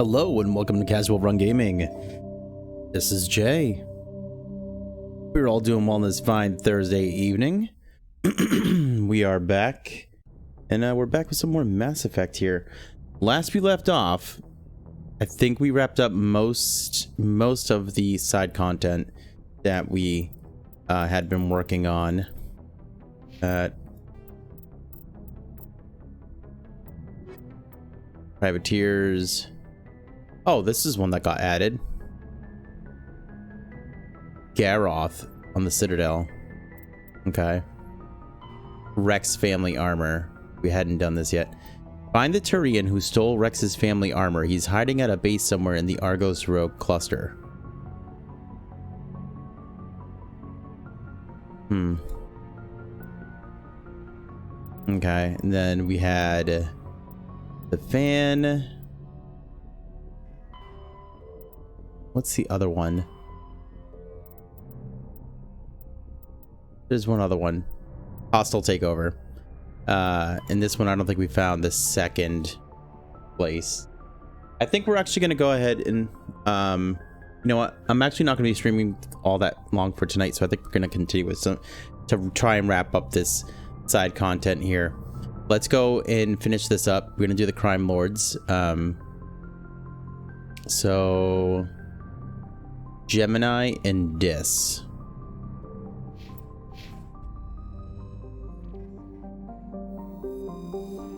Hello and welcome to Casual Run Gaming. This is Jay. We're all doing well on this fine Thursday evening. We are back, and we're back with some more Mass Effect here. Last we left off, I think we wrapped up most of the side content that we had been working on. Privateers. Oh, this is one that got added. Garoth on the Citadel. Okay. Rex family armor. We hadn't done this yet. Find the Turian who stole Rex's family armor. He's hiding at a base somewhere in the Argos Rogue cluster. Okay, and then we had the fan. What's the other one? There's one other one. Hostile takeover. And this one, I don't think we found the second place. I think we're actually going to go ahead and, you know what? I'm actually not going to be streaming all that long for tonight, so I think we're going to continue with some to try and wrap up this side content here. Let's go and finish this up. We're going to do the crime lords. So Gemini and Dis.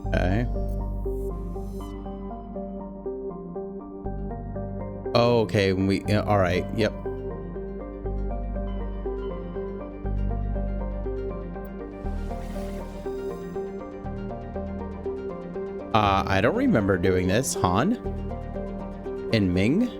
Okay. Oh, okay. All right. Yep. I don't remember doing this. Han and Ming.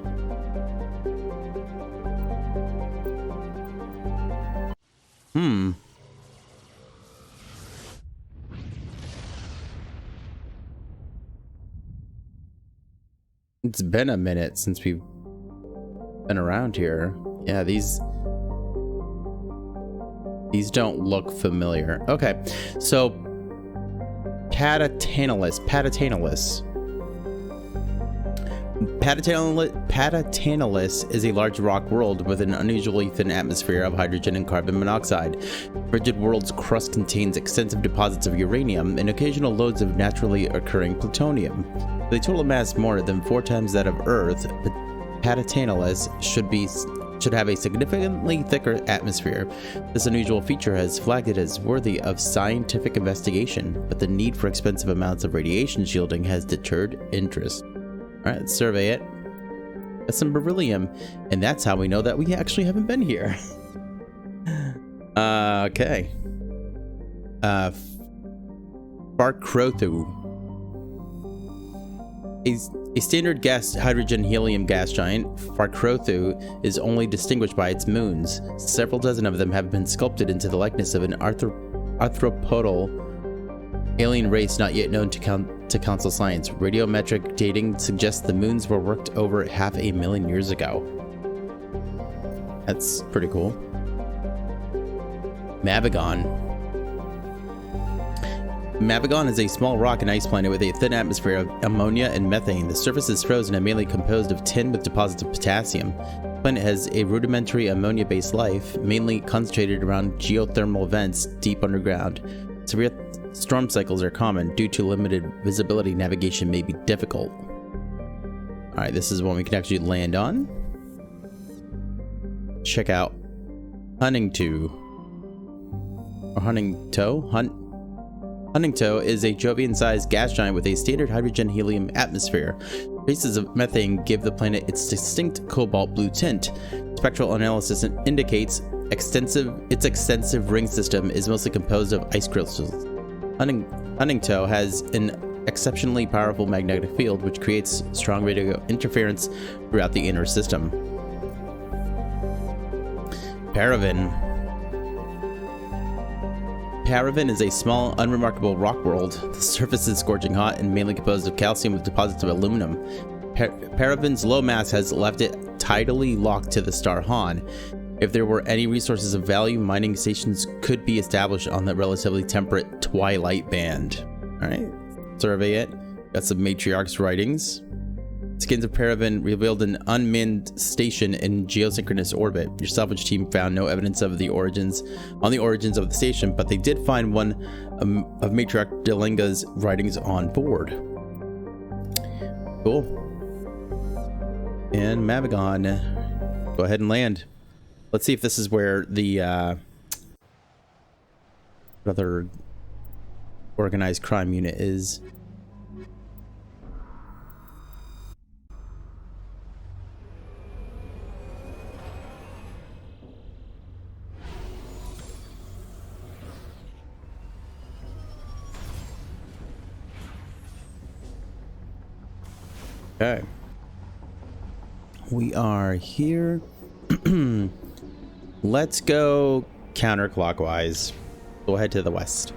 It's been a minute since we've been around here. Yeah, these don't look familiar. Okay, so Patatanalis is a large rock world with an unusually thin atmosphere of hydrogen and carbon monoxide. Frigid world's crust contains extensive deposits of uranium and occasional loads of naturally occurring plutonium. With a total mass more than 4 times that of Earth, Patatanalis should have a significantly thicker atmosphere. This unusual feature has flagged it as worthy of scientific investigation, but the need for expensive amounts of radiation shielding has deterred interest. Alright, let's survey it. That's some beryllium, and that's how we know that we actually haven't been here. Okay. Farkrothu. A standard gas hydrogen helium gas giant, Farkrothu is only distinguished by its moons. Several dozen of them have been sculpted into the likeness of an arthropodal alien race not yet known to council science. Radiometric dating suggests the moons were worked over 500,000 years ago. That's pretty cool. Mabagon. Mabagon is a small rock and ice planet with a thin atmosphere of ammonia and methane. The surface is frozen and mainly composed of tin with deposits of potassium. The planet has a rudimentary ammonia-based life, mainly concentrated around geothermal vents deep underground. Severe storm cycles are common. Due to limited visibility, navigation may be difficult. Alright, this is one we can actually land on. Check out Huntingtoe. Or Huntingtoe? Huntingtoe is a Jovian-sized gas giant with a standard hydrogen-helium atmosphere. Traces of methane give the planet its distinct cobalt blue tint. Spectral analysis indicates its extensive ring system is mostly composed of ice crystals. Huntingtoe has an exceptionally powerful magnetic field, which creates strong radio interference throughout the inner system. Paraven. Paraven is a small, unremarkable rock world. The surface is scorching hot and mainly composed of calcium with deposits of aluminum. Paraven's low mass has left it tidally locked to the star Han. If there were any resources of value, mining stations could be established on the relatively temperate Twilight Band. Alright, survey it. Got some Matriarch's writings. Skins of Paraben revealed an unmanned station in geosynchronous orbit. Your salvage team found no evidence of the origins of the station, but they did find one of Matriarch Delenga's writings on board. Cool. And Mabagon, go ahead and land. Let's see if this is where the other organized crime unit is. Okay. We are here. Let's go counterclockwise. We'll head to the west.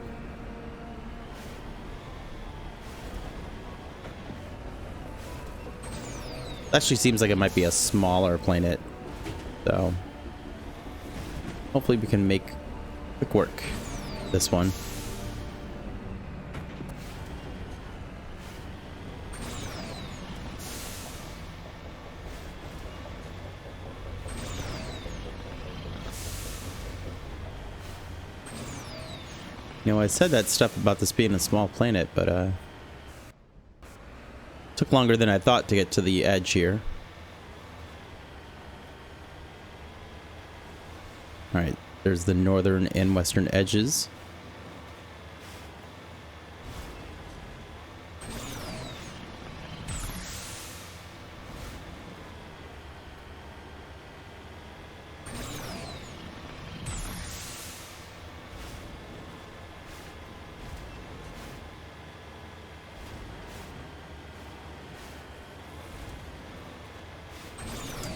Actually seems like it might be a smaller planet, so hopefully we can make quick work this one. You know, I said that stuff about this being a small planet, but took longer than I thought to get to the edge here. All right, there's the northern and western edges.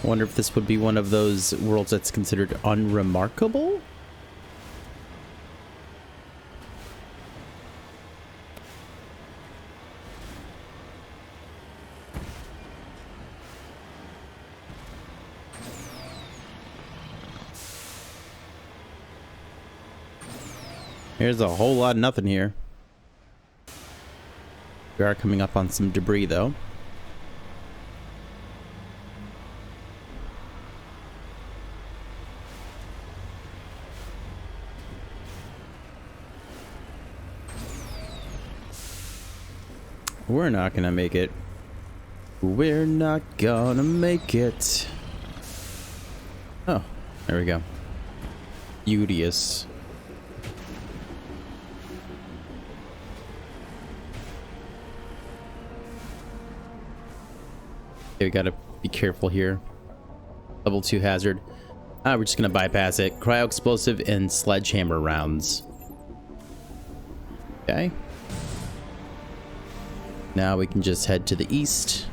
I wonder if this would be one of those worlds that's considered unremarkable? There's a whole lot of nothing here. We are coming up on some debris, though. We're not gonna make it. We're not gonna make it. Oh, there we go. Beauteous. Okay, we gotta be careful here. Level 2 hazard. We're just gonna bypass it. Cryo explosive and sledgehammer rounds. Okay. Now we can just head to the east.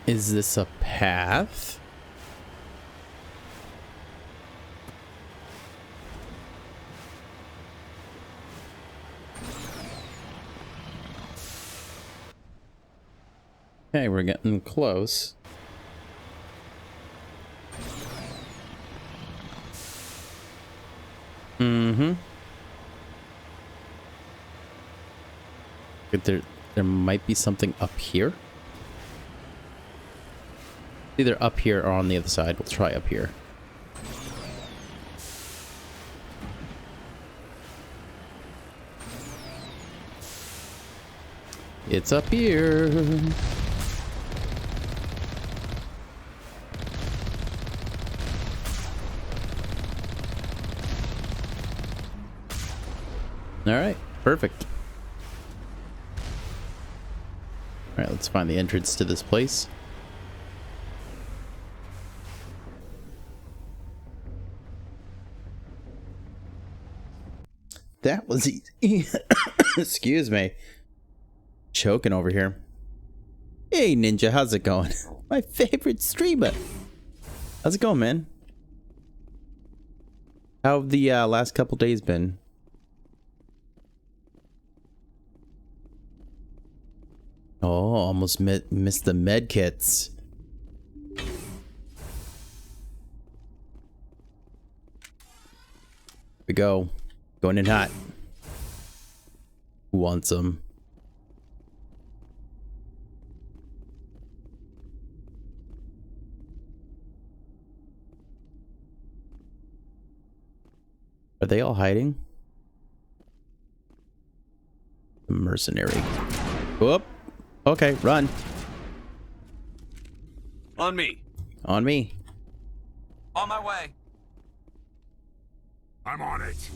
Is this a path? Okay, we're getting close. Mm-hmm. But there might be something up here. Either up here or on the other side. We'll try up here. It's up here. All right, perfect. All right, let's find the entrance to this place. That was easy. Excuse me. Choking over here. Hey, Ninja, how's it going? My favorite streamer. How's it going, man? How have the last couple days been? Oh, almost missed the med kits. Here we go. Going in hot. Who wants them? Are they all hiding? Mercenary. Whoop. Okay, run. On me. On me. On my way. I'm on it.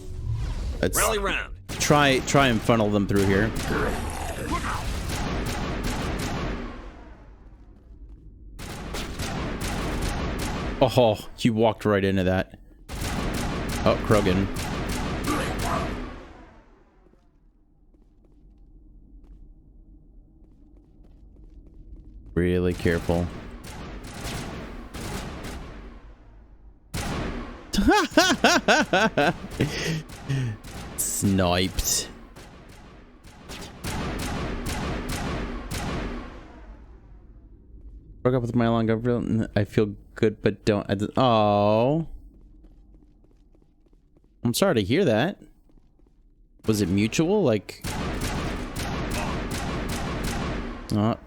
Let's Rally round. try and funnel them through here. Look out. Oh, you walked right into that. Oh, Krogan. Really careful. Sniped. Broke up with my long girlfriend. I feel good, but don't. Oh. I'm sorry to hear that. Was it mutual? Like. Oh.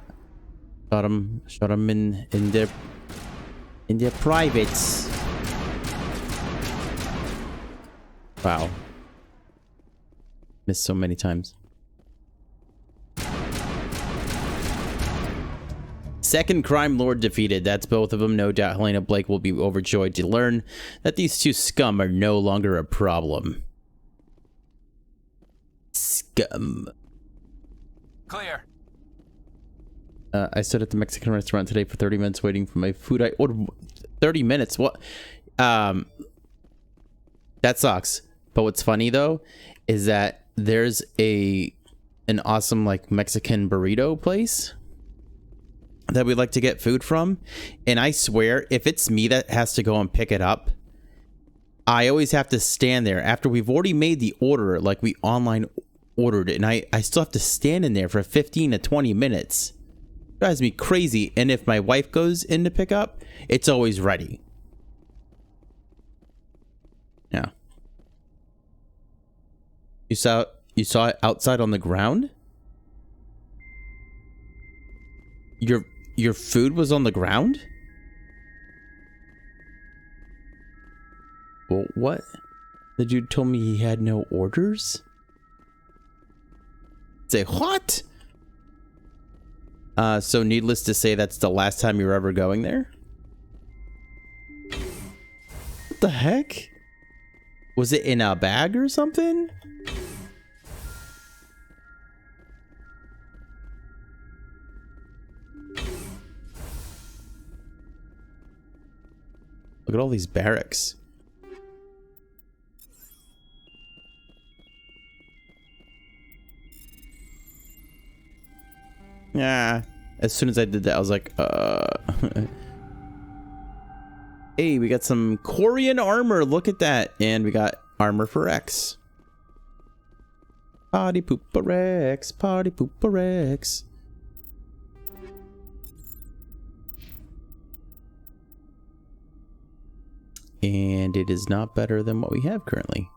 Shot him in their privates. Wow. Missed so many times. Second crime lord defeated. That's both of them. No doubt Helena Blake will be overjoyed to learn that these two scum are no longer a problem. Scum. Clear. I stood at the Mexican restaurant today for 30 minutes waiting for my food. I ordered 30 minutes. What? That sucks. But what's funny though is that there's an awesome like Mexican burrito place that we like to get food from, and I swear if it's me that has to go and pick it up, I always have to stand there after we've already made the order, like we online ordered it, and I still have to stand in there for 15 to 20 minutes. It drives me crazy. And if my wife goes in to pick up, it's always ready. Yeah. You saw it outside on the ground? Your food was on the ground? Well, what? The dude told me he had no orders? Say what? So needless to say, that's the last time you're ever going there? What the heck? Was it in a bag or something? Look at all these barracks. Yeah. As soon as I did that, I was like, Hey, we got some Quarian armor. Look at that. And we got armor for X. Party pooper X. Party pooper X. And it is not better than what we have currently.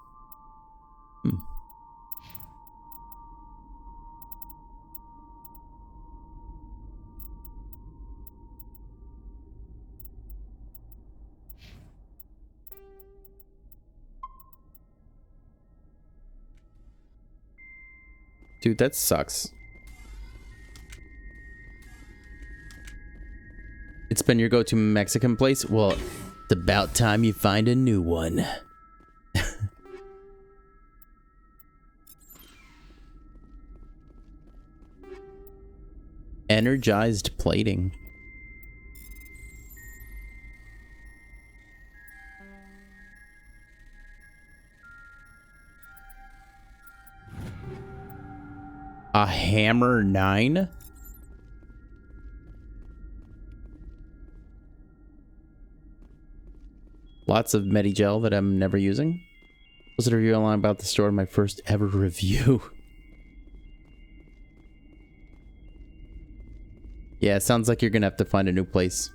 Dude, that sucks. It's been your go-to Mexican place? Well, it's about time you find a new one. Energized plating. A hammer 9? Lots of Medigel that I'm never using. Was it a review online about the store? My first ever review. Yeah, it sounds like you're gonna have to find a new place.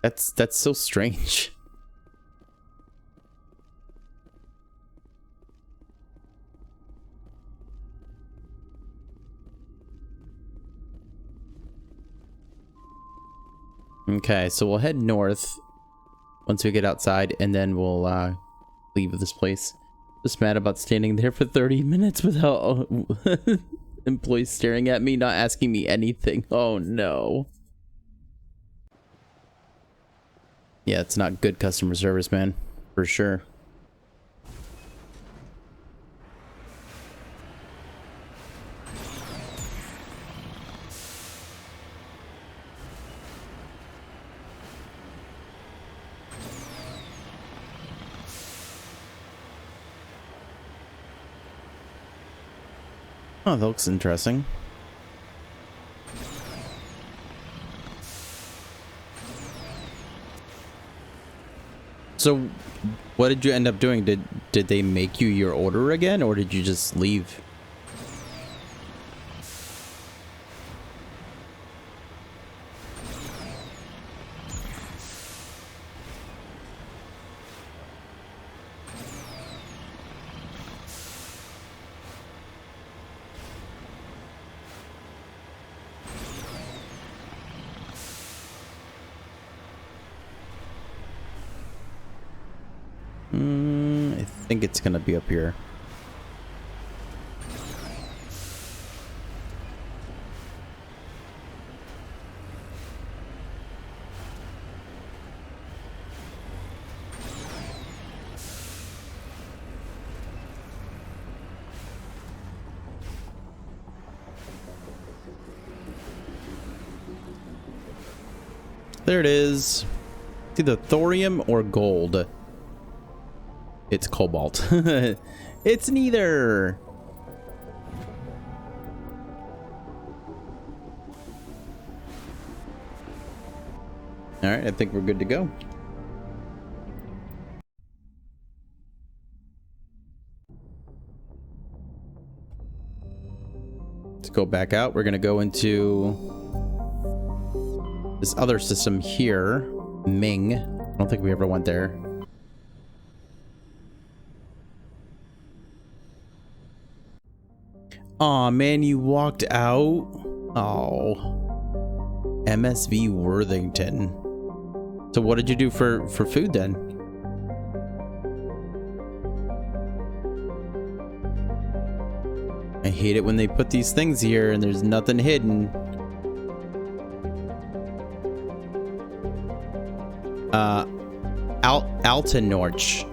That's so strange. Okay, so we'll head north once we get outside, and then we'll leave this place. Just mad about standing there for 30 minutes without employees staring at me, not asking me anything. Oh no. Yeah, it's not good customer service, man. For sure. Oh, that looks interesting. So, what did you end up doing? Did they make you your order again, or did you just leave? I think it's gonna be up here. There it is. It's either thorium or gold. It's cobalt. It's neither. All right, I think we're good to go. Let's go back out. We're gonna go into this other system here, Ming. I don't think we ever went there. Aw, man, you walked out. Oh. MSV Worthington. So what did you do for food then? I hate it when they put these things here and there's nothing hidden. Altenorch.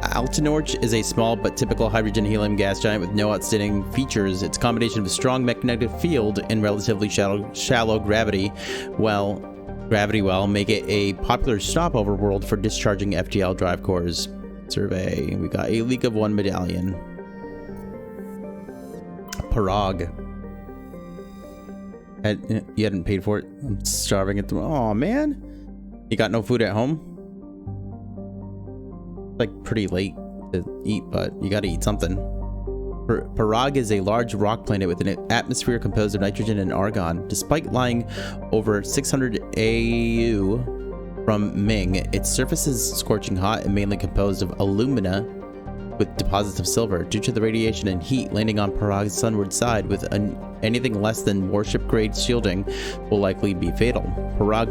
Altenorch is a small but typical hydrogen helium gas giant with no outstanding features. Its combination of a strong magnetic field and relatively shallow gravity well make it a popular stopover world for discharging FTL drive cores. Survey. We got a leak of 1 medallion. Parag. You hadn't paid for it? I'm starving at the... Oh man. You got no food at home? Like pretty late to eat, but you gotta eat something. Parag is a large rock planet with an atmosphere composed of nitrogen and argon. Despite lying over 600 AU from Ming, its surface is scorching hot and mainly composed of alumina with deposits of silver. Due to the radiation and heat, landing on Parag's sunward side with anything less than warship-grade shielding will likely be fatal. Parag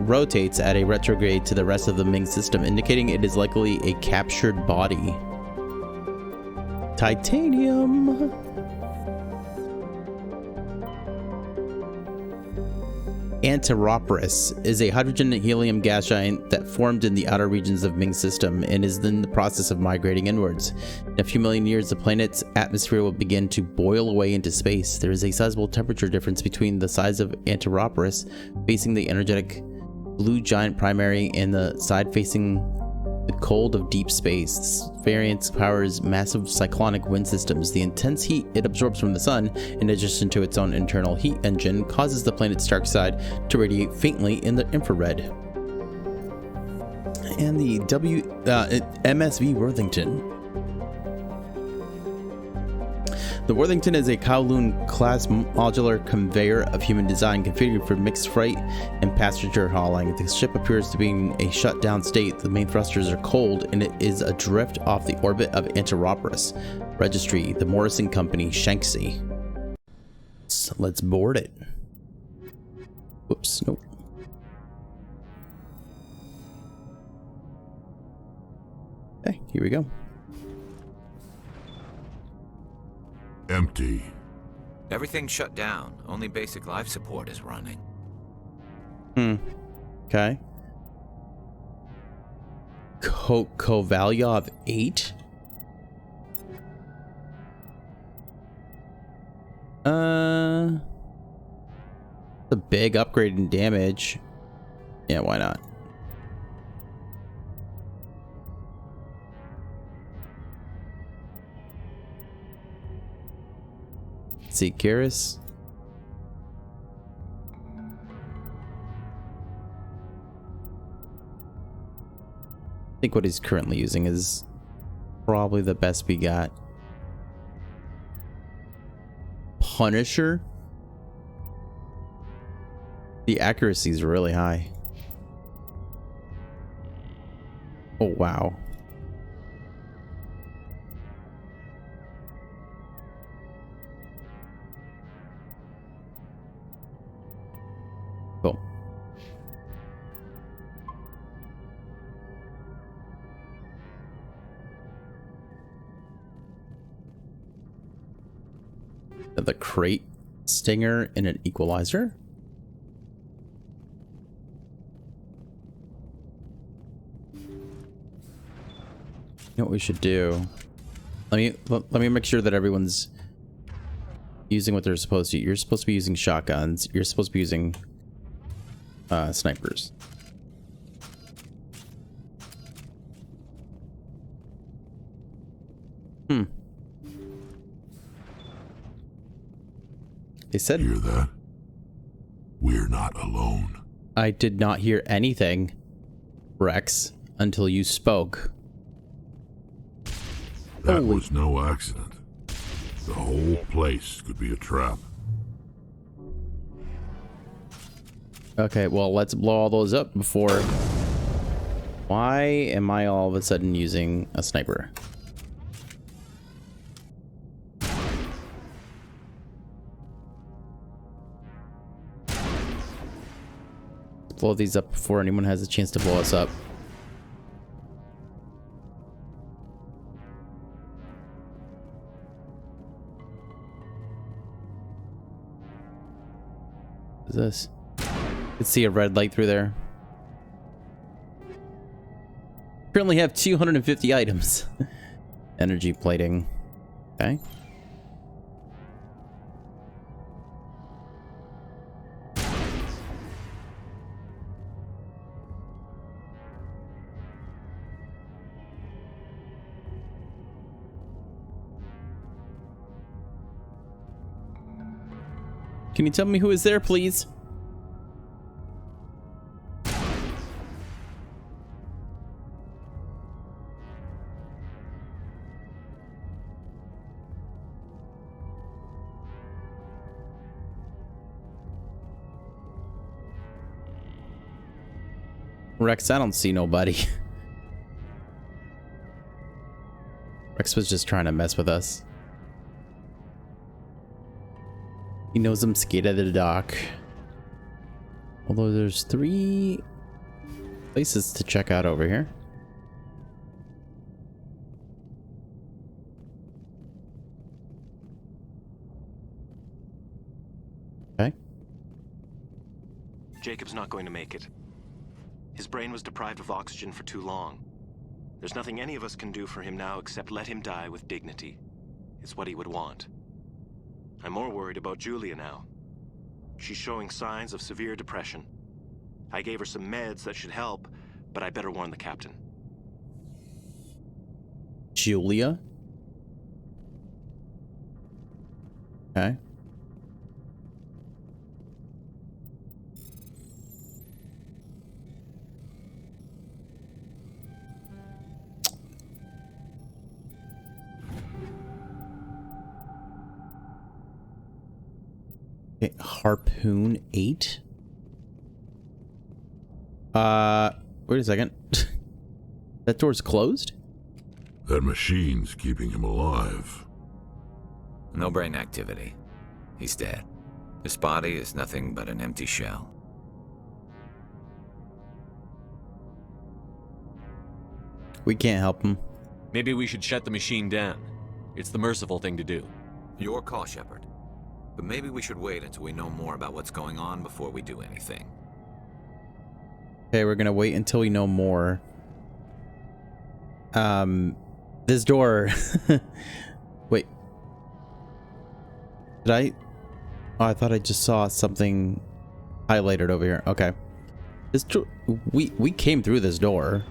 rotates at a retrograde to the rest of the Ming system, indicating it is likely a captured body. Titanium! Antiroporus is a hydrogen and helium gas giant that formed in the outer regions of Ming's system and is in the process of migrating inwards. In a few million years, the planet's atmosphere will begin to boil away into space. There is a sizable temperature difference between the size of Antiroporus facing the energetic blue giant primary and the side facing The cold of deep space. This variant powers massive cyclonic wind systems. The intense heat it absorbs from the sun, in addition to its own internal heat engine, causes the planet's dark side to radiate faintly in the infrared. And the MSV Worthington. The Worthington is a Kowloon-class modular conveyor of human design configured for mixed freight and passenger hauling. The ship appears to be in a shut-down state. The main thrusters are cold, and it is adrift off the orbit of Antiroperus. Registry, the Morrison Company, Shanxi. So let's board it. Whoops, nope. Okay, here we go. Empty. Everything's shut down. Only basic life support is running. Okay. Value of 8? A big upgrade in damage. Yeah, why not? See, Garrus. I think what he's currently using is probably the best we got. Punisher. The accuracy is really high. Oh, wow. Cool. The crate stinger and an equalizer. You know what we should do? Let me make sure that everyone's using what they're supposed to. You're supposed to be using shotguns. You're supposed to be using snipers. They said. Hear that? We're not alone. I did not hear anything, Rex, until you spoke. That was no accident. The whole place could be a trap. Okay, well, let's blow all those up before... Why am I all of a sudden using a sniper? Blow these up before anyone has a chance to blow us up. What is this? I can see a red light through there. Currently have 250 items. Energy plating. Okay. Can you tell me who is there, please? Rex, I don't see nobody. Rex was just trying to mess with us. He knows I'm scared of the dock. Although there's 3 places to check out over here. Okay. Jacob's not going to make it. His brain was deprived of oxygen for too long. There's nothing any of us can do for him now except let him die with dignity. It's what he would want. I'm more worried about Julia now. She's showing signs of severe depression. I gave her some meds that should help, but I better warn the captain. Julia. Okay. Okay, Harpoon 8. Wait a second. That door's closed? That machine's keeping him alive. No brain activity. He's dead. His body is nothing but an empty shell. We can't help him. Maybe we should shut the machine down. It's the merciful thing to do. Your call, Shepard. But maybe we should wait until we know more about what's going on before we do anything. Okay, we're gonna wait until we know more. This door. Wait. Did I? Oh, I thought I just saw something highlighted over here. Okay. This door. We came through this door.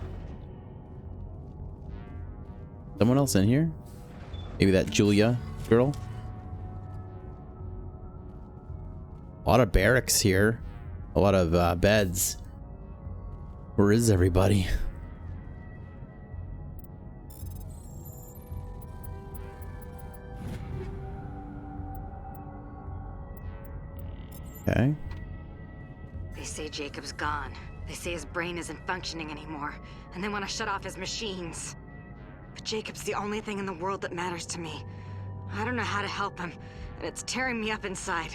Someone else in here? Maybe that Julia girl? A lot of barracks here. A lot of beds. Where is everybody? Okay. They say Jacob's gone. They say his brain isn't functioning anymore, and they want to shut off his machines. But Jacob's the only thing in the world that matters to me. I don't know how to help him, and it's tearing me up inside.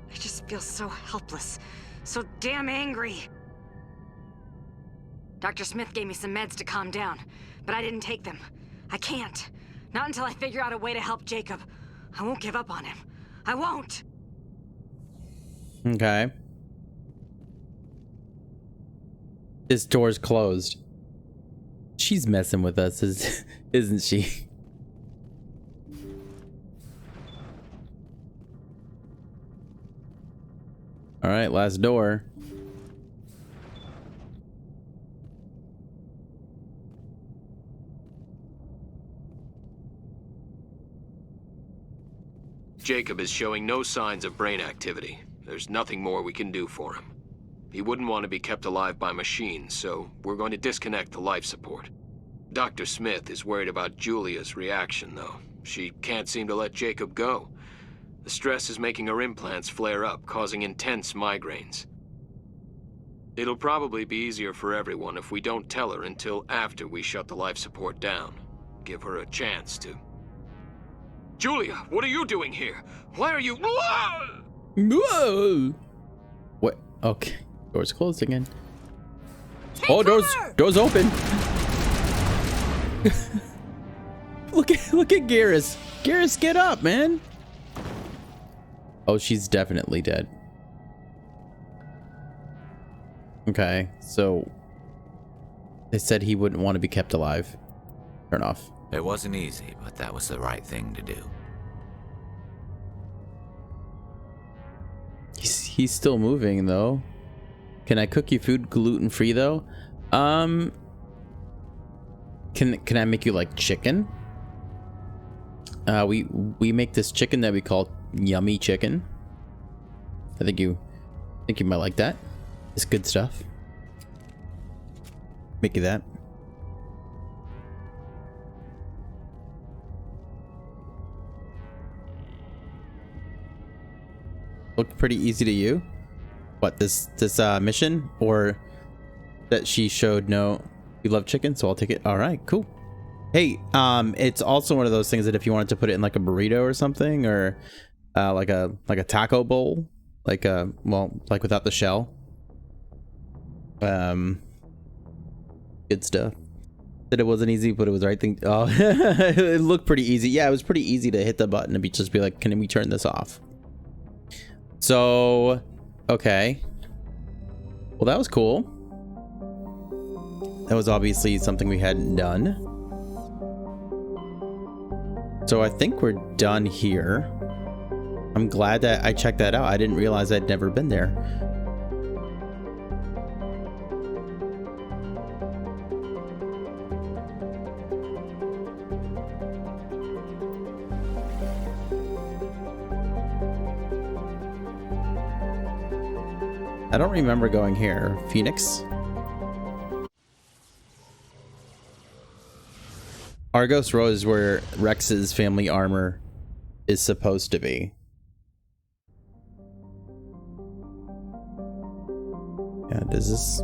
I just feel so helpless, so damn angry. Dr. Smith gave me some meds to calm down, but I didn't take them. I can't. Not until I figure out a way to help Jacob. I won't give up on him. I won't! Okay. This door's closed. She's messing with us, isn't she? All right, last door. Jacob is showing no signs of brain activity. There's nothing more we can do for him. He wouldn't want to be kept alive by machines, so we're going to disconnect the life support. Dr. Smith is worried about Julia's reaction, though. She can't seem to let Jacob go. The stress is making her implants flare up, causing intense migraines. It'll probably be easier for everyone if we don't tell her until after we shut the life support down. Give her a chance to... Julia, what are you doing here? Why are you... Whoa! What? Okay. Door's closed again. Oh, door's open. look at Garrus. Garrus, get up, man. Oh, she's definitely dead. Okay, so they said he wouldn't want to be kept alive. Turn off. It wasn't easy, but that was the right thing to do. He's still moving though. Can I cook you food gluten-free though? Can I make you like chicken? We make this chicken that we call yummy chicken. I think you might like that. It's good stuff. Make you that. Looked pretty easy to you. What, this mission, or that she showed? No, you love chicken, so I'll take it. All right, cool. Hey, it's also one of those things that if you wanted to put it in like a burrito or something, or like a taco bowl, like like without the shell. Good stuff. Said it wasn't easy, but it was the right thing. Oh, it looked pretty easy. Yeah, it was pretty easy to hit the button and just be like, can we turn this off? So, okay. Well, that was cool. That was obviously something we hadn't done. So I think we're done here. I'm glad that I checked that out. I didn't realize I'd never been there. I don't remember going here. Phoenix? Argos Road is where Rex's family armor is supposed to be. Yeah, does this...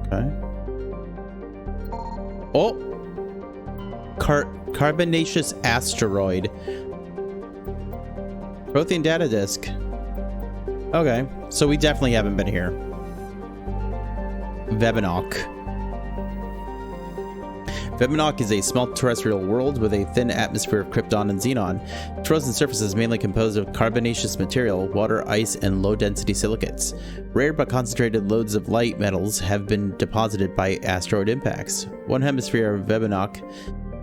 Okay. Oh! Carbonaceous asteroid. Prothean data disk. Okay, so we definitely haven't been here. Vebenock. Vebenock is a small terrestrial world with a thin atmosphere of krypton and xenon. Its frozen surface is mainly composed of carbonaceous material, water, ice, and low-density silicates. Rare but concentrated loads of light metals have been deposited by asteroid impacts. One hemisphere of Vebenock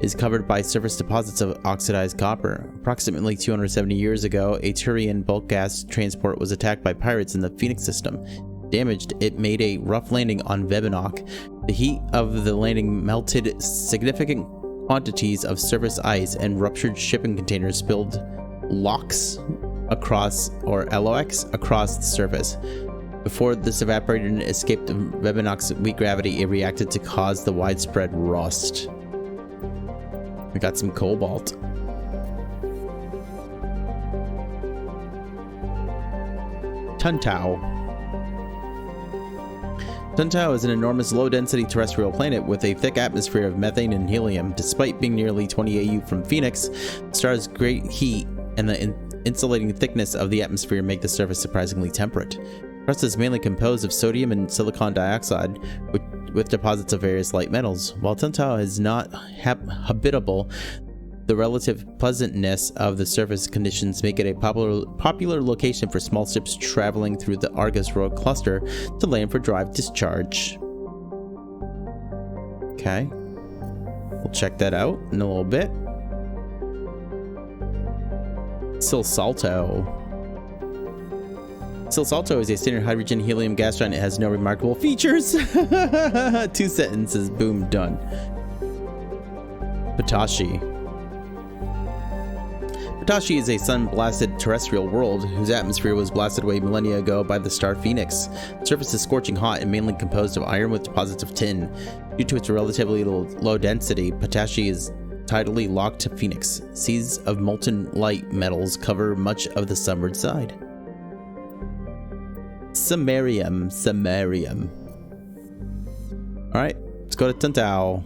is covered by surface deposits of oxidized copper. Approximately 270 years ago, a Turian bulk gas transport was attacked by pirates in the Phoenix system. Damaged, it made a rough landing on Vebenock. The heat of the landing melted significant quantities of surface ice, and ruptured shipping containers spilled LOX across the surface. Before this evaporated and escaped Vebenock's weak gravity, it reacted to cause the widespread rust. We got some cobalt. Tuntau. Tuntau is an enormous low-density terrestrial planet with a thick atmosphere of methane and helium. Despite being nearly 20 AU from Phoenix, the star's great heat and the insulating thickness of the atmosphere make the surface surprisingly temperate. The crust is mainly composed of sodium and silicon dioxide, with deposits of various light metals. While Tuntau is not habitable, the relative pleasantness of the surface conditions make it a popular location for small ships traveling through the Argus Road cluster to land for drive discharge. Okay. We'll check that out in a little bit. Silsalto. Silsalto is a standard hydrogen helium gas giant. It has no remarkable features. 2 sentences, boom, done. Patashi. Patashi is a sun-blasted terrestrial world whose atmosphere was blasted away millennia ago by the star Phoenix. The surface is scorching hot and mainly composed of iron with deposits of tin. Due to its relatively low density, Patashi is tidally locked to Phoenix. Seas of molten light metals cover much of the sunward side. Samarium. Alright, let's go to Tuntau.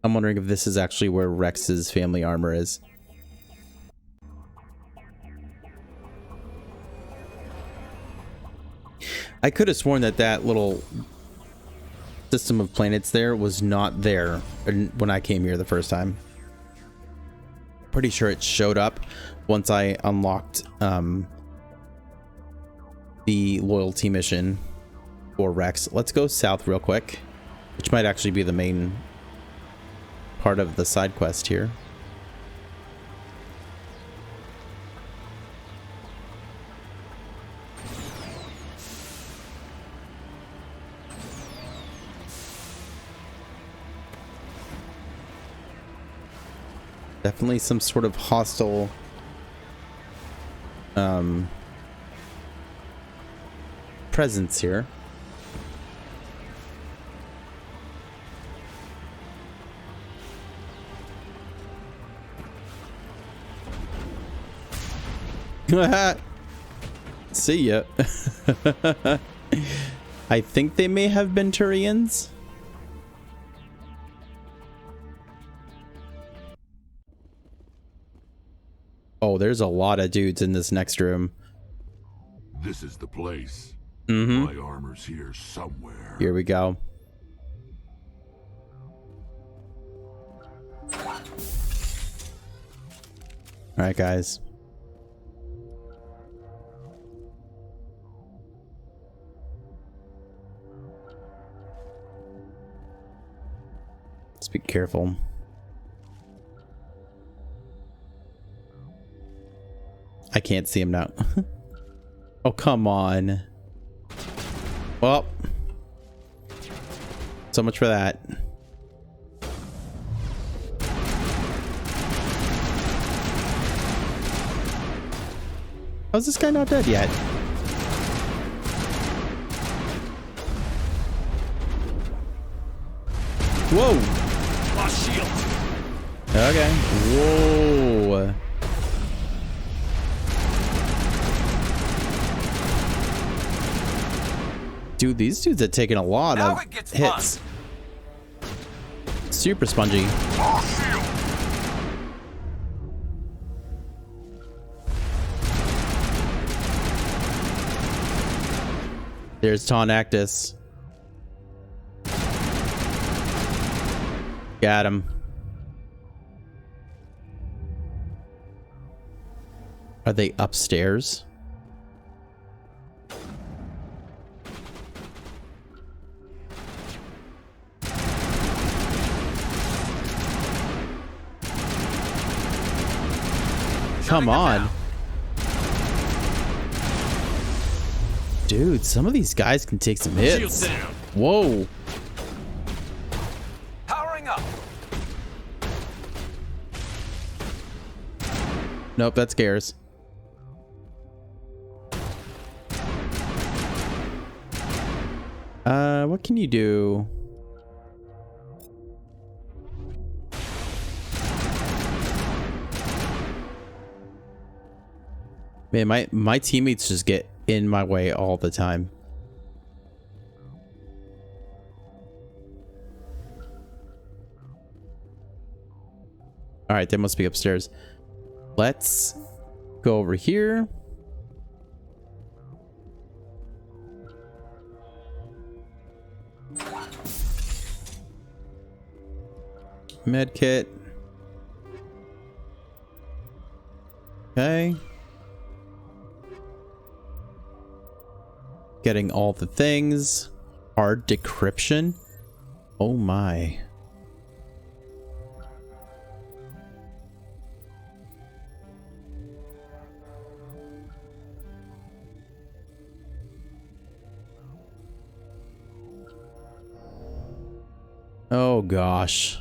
I'm wondering if this is actually where Rex's family armor is. I could have sworn that that little system of planets there was not there when I came here the first time. Pretty sure it showed up once I unlocked the loyalty mission for Rex. Let's go south real quick, which might actually be the main part of the side quest here. Definitely some sort of hostile presence here. See ya. I think they may have been Turians. Oh, there's a lot of dudes in this next room. This is the place. Mm-hmm. My armor's here somewhere. Here we go. All right, guys. Let's be careful. I can't see him now. Oh, come on. Well, So much for that. How's this guy not dead yet? Whoa! Lost shield. Okay. Whoa. Dude, these dudes are taking a lot Now of it gets hits. Super spongy. There's Tonactus. Got him. Are they upstairs? Come on. Dude, some of these guys can take some hits. Whoa. Powering up. Nope, that scares. What can you do? Man, my teammates just get in my way all the time. All right, they must be upstairs. Let's go over here. Med kit. Okay. Getting all the things. Hard decryption. Oh my. Oh gosh.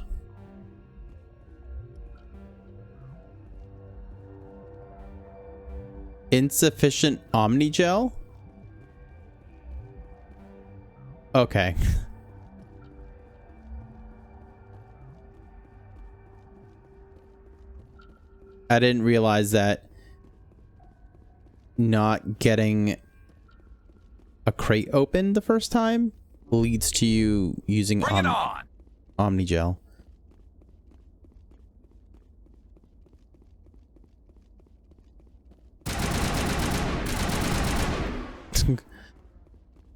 Insufficient Omnigel? Okay. I didn't realize that not getting a crate open the first time leads to you using Omnigel.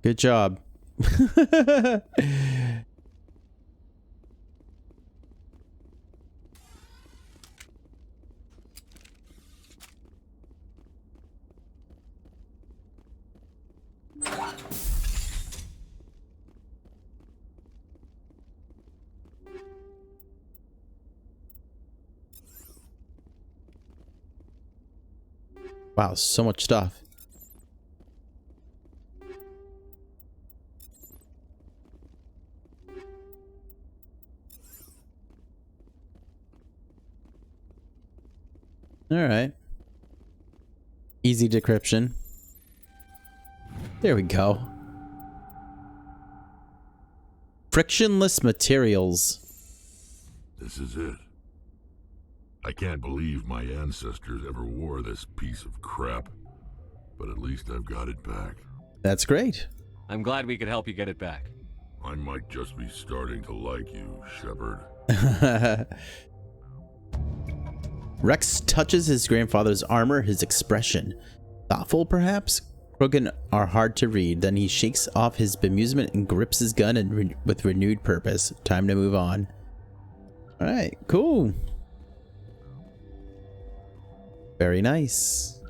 Good job. Wow, so much stuff. All right. Easy decryption. There we go. Frictionless materials. This is it. I can't believe my ancestors ever wore this piece of crap, but at least I've got it back. That's great. I'm glad we could help you get it back. I might just be starting to like you, Shepard. Rex touches his grandfather's armor, his expression. Thoughtful, perhaps? Krogan are hard to read. Then he shakes off his bemusement and grips his gun and with renewed purpose. Time to move on. Alright, cool. Very nice.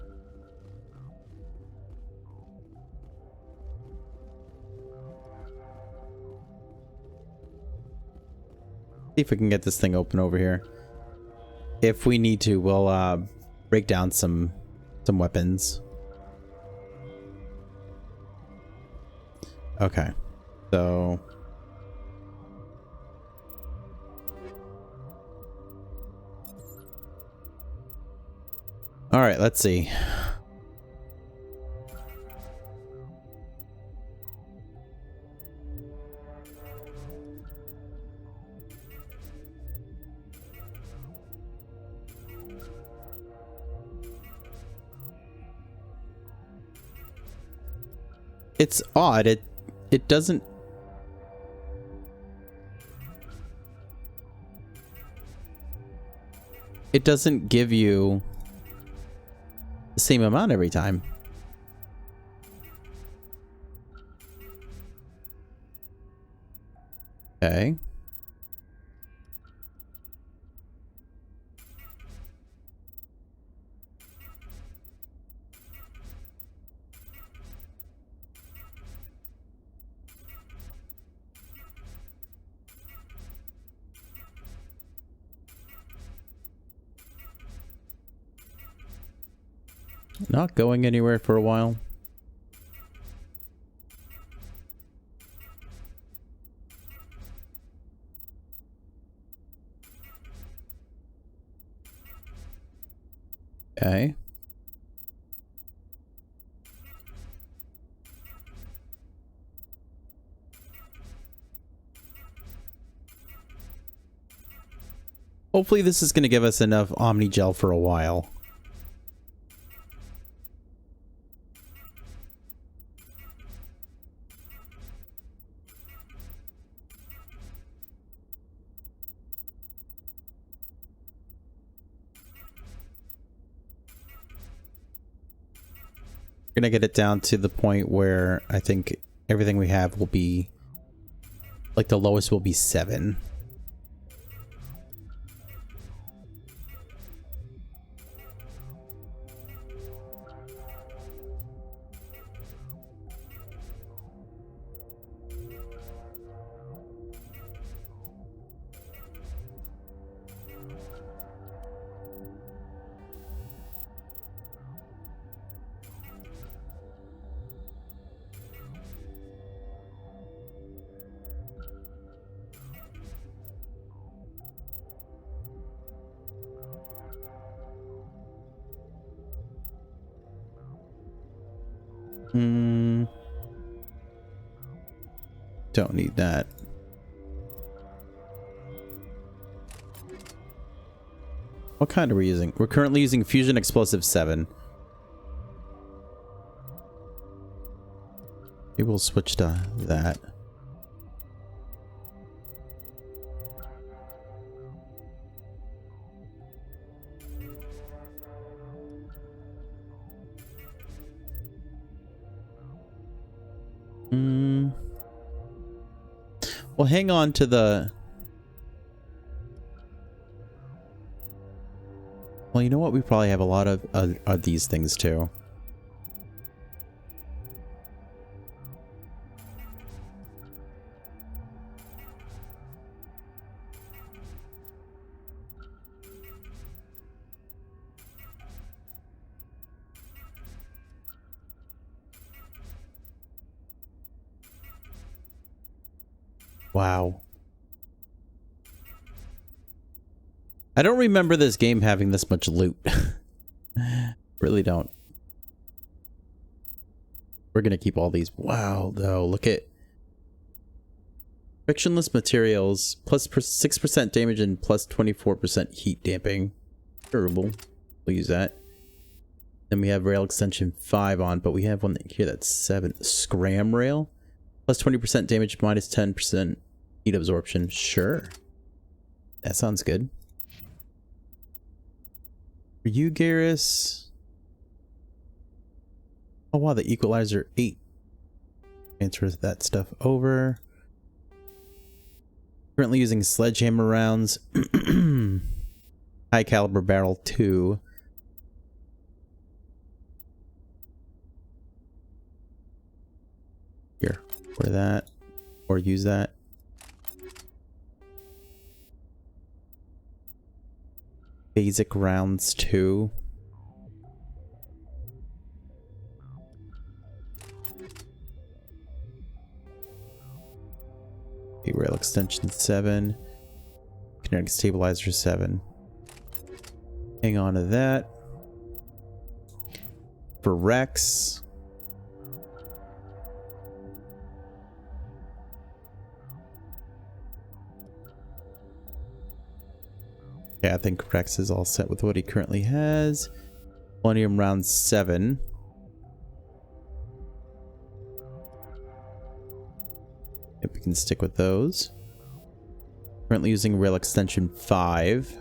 See if we can get this thing open over here. If we need to, we'll break down some weapons. Okay, so All right, let's see. It's odd. It doesn't. It doesn't give you the same amount every time. Okay. Not going anywhere for a while. Okay. Hopefully this is going to give us enough Omni Gel for a while. We're gonna get it down to the point where I think everything we have will be like the lowest will be 7. Don't need that. What kind are we using? We're currently using Fusion Explosive 7. Maybe we'll switch to that. Well, hang on to the... Well, you know what? We probably have a lot of these things too. Wow. I don't remember this game having this much loot. Really don't. We're gonna keep all these. Wow, though. Look at frictionless materials, plus 6% damage and plus 24% heat damping. Durable. We'll use that. Then we have rail extension 5 on, but we have one here that's 7. Scram rail. Plus 20% damage, minus 10% heat absorption. Sure. That sounds good. For you, Garrus. Oh wow, the equalizer 8. Transfer that stuff over. Currently using sledgehammer rounds. High caliber barrel 2. Here, wear that. Or use that. Basic rounds 2. Rail extension 7. Kinetic stabilizer 7. Hang on to that. for Rex. Yeah, I think Rex is all set with what he currently has. Polonium round 7. If we can stick with those. Currently using rail extension 5.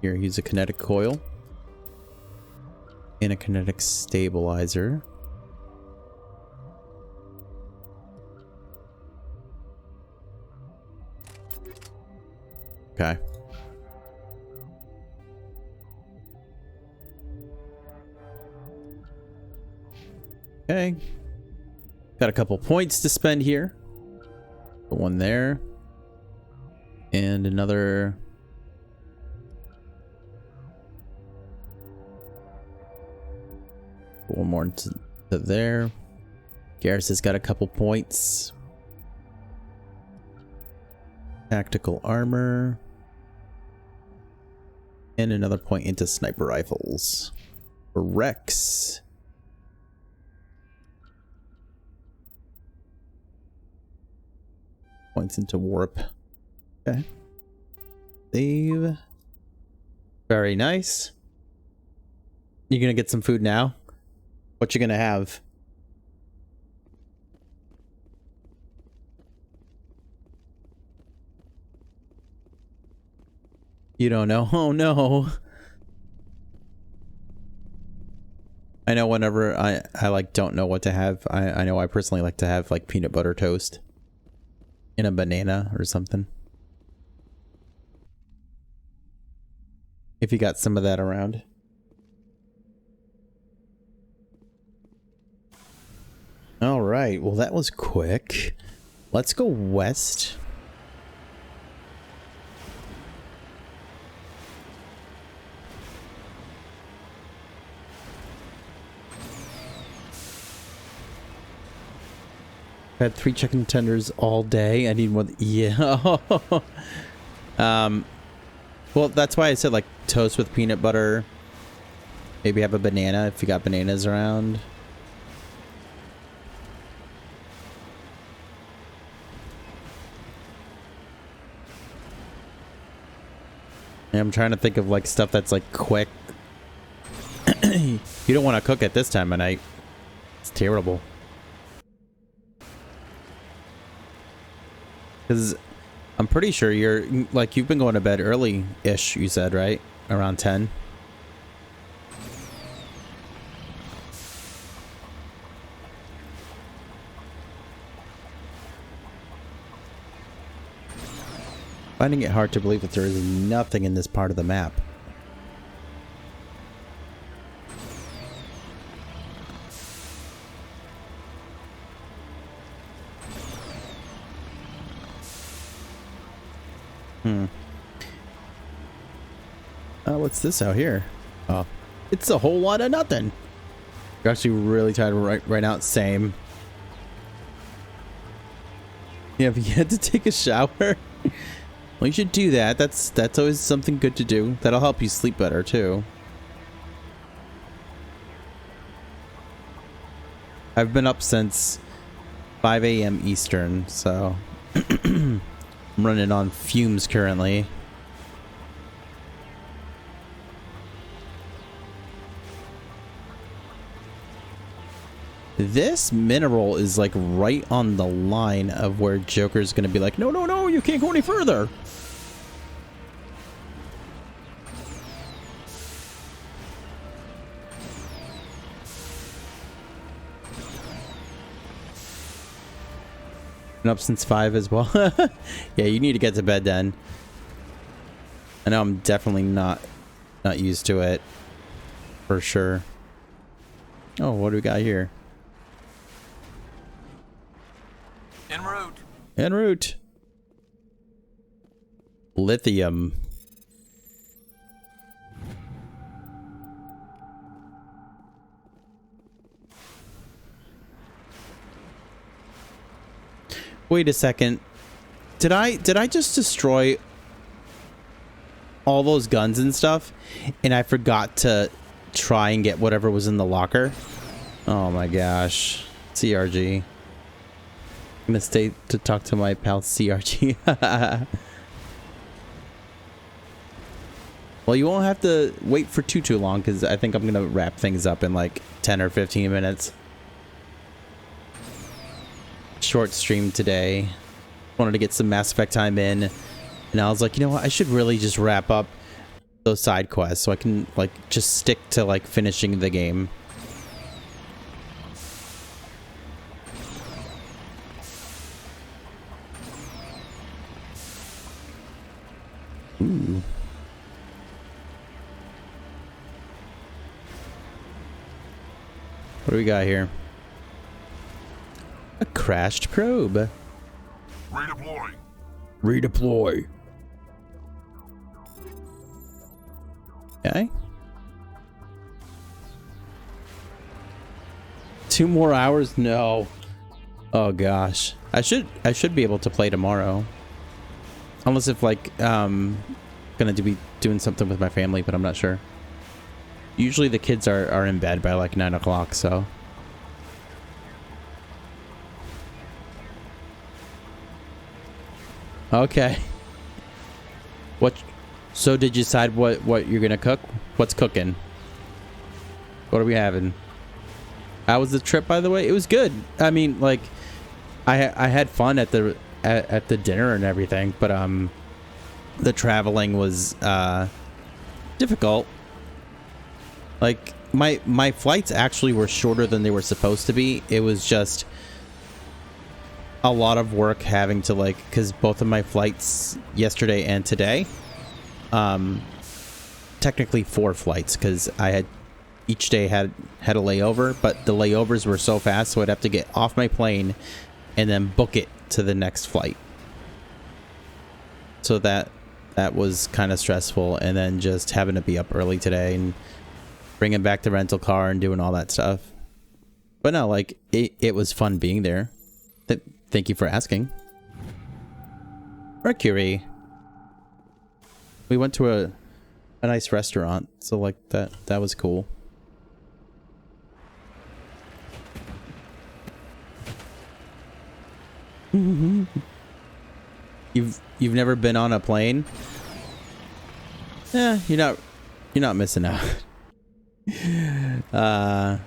Here, use a kinetic coil. And a kinetic stabilizer. Okay. Okay. Got a couple points to spend here. Put one there. And another. Put one more to there. Garrus has got a couple points. Tactical armor. And another point into sniper rifles. For Rex. Points into warp. Okay. Save. Very nice. You gonna get some food now? What you gonna have? You don't know? Oh no. I know whenever I like don't know what to have, I know I personally like to have like peanut butter toast. In a banana or something. If you got some of that around. Alright, well that was quick. Let's go west. Had 3 chicken tenders all day. I need one. Yeah. Well, that's why I said like toast with peanut butter. Maybe have a banana if you got bananas around. And I'm trying to think of like stuff that's like quick. You don't want to cook at this time of night. It's terrible. Because I'm pretty sure you're, like, you've been going to bed early-ish, you said, right? Around 10? Finding it hard to believe that there is nothing in this part of the map. What's this out here? Oh, it's a whole lot of nothing. You're actually really tired right now. Same. Yeah, if you had to take a shower, well, you should do that. That's always something good to do. That'll help you sleep better too. I've been up since 5 a.m. Eastern, so I'm running on fumes currently. This mineral is like right on the line of where Joker's gonna be like, no, no, no, you can't go any further. Been up since 5 as well. Yeah, you need to get to bed then. I know I'm definitely not used to it. For sure. Oh, what do we got here? En route. En route. Lithium. Wait a second. Did I just destroy all those guns and stuff, and I forgot to try and get whatever was in the locker. Oh my gosh. CRG. I'm gonna stay to talk to my pal CRG. Well, you won't have to wait for too long, because I think I'm gonna wrap things up in like 10 or 15 minutes. Short stream today. Wanted to get some Mass Effect time in, and I was like, you know what, I should really just wrap up those side quests so I can like just stick to like finishing the game. Ooh. What do we got here? A crashed probe. Redeploy. Redeploy. Okay. 2 more hours? No. Oh gosh. I should be able to play tomorrow. Unless if like gonna be doing something with my family, but I'm not sure. Usually the kids are in bed by like 9 o'clock, so. Okay. What? So did you decide what you're gonna cook? What's cooking? What are we having? How was the trip, by the way? It was good. I mean, like, I had fun at the dinner and everything, but the traveling was difficult. Like my flights actually were shorter than they were supposed to be. It was just a lot of work having to, like, because both of my flights yesterday and today, technically 4 flights, because I had each day had a layover, but the layovers were so fast, so I'd have to get off my plane and then book it to the next flight. So that was kind of stressful, and then just having to be up early today and bringing back the rental car and doing all that stuff. But no, like, it was fun being there. Thank you for asking. Mercury. We went to a nice restaurant, so like that was cool. You've never been on a plane? Yeah, you're not missing out. I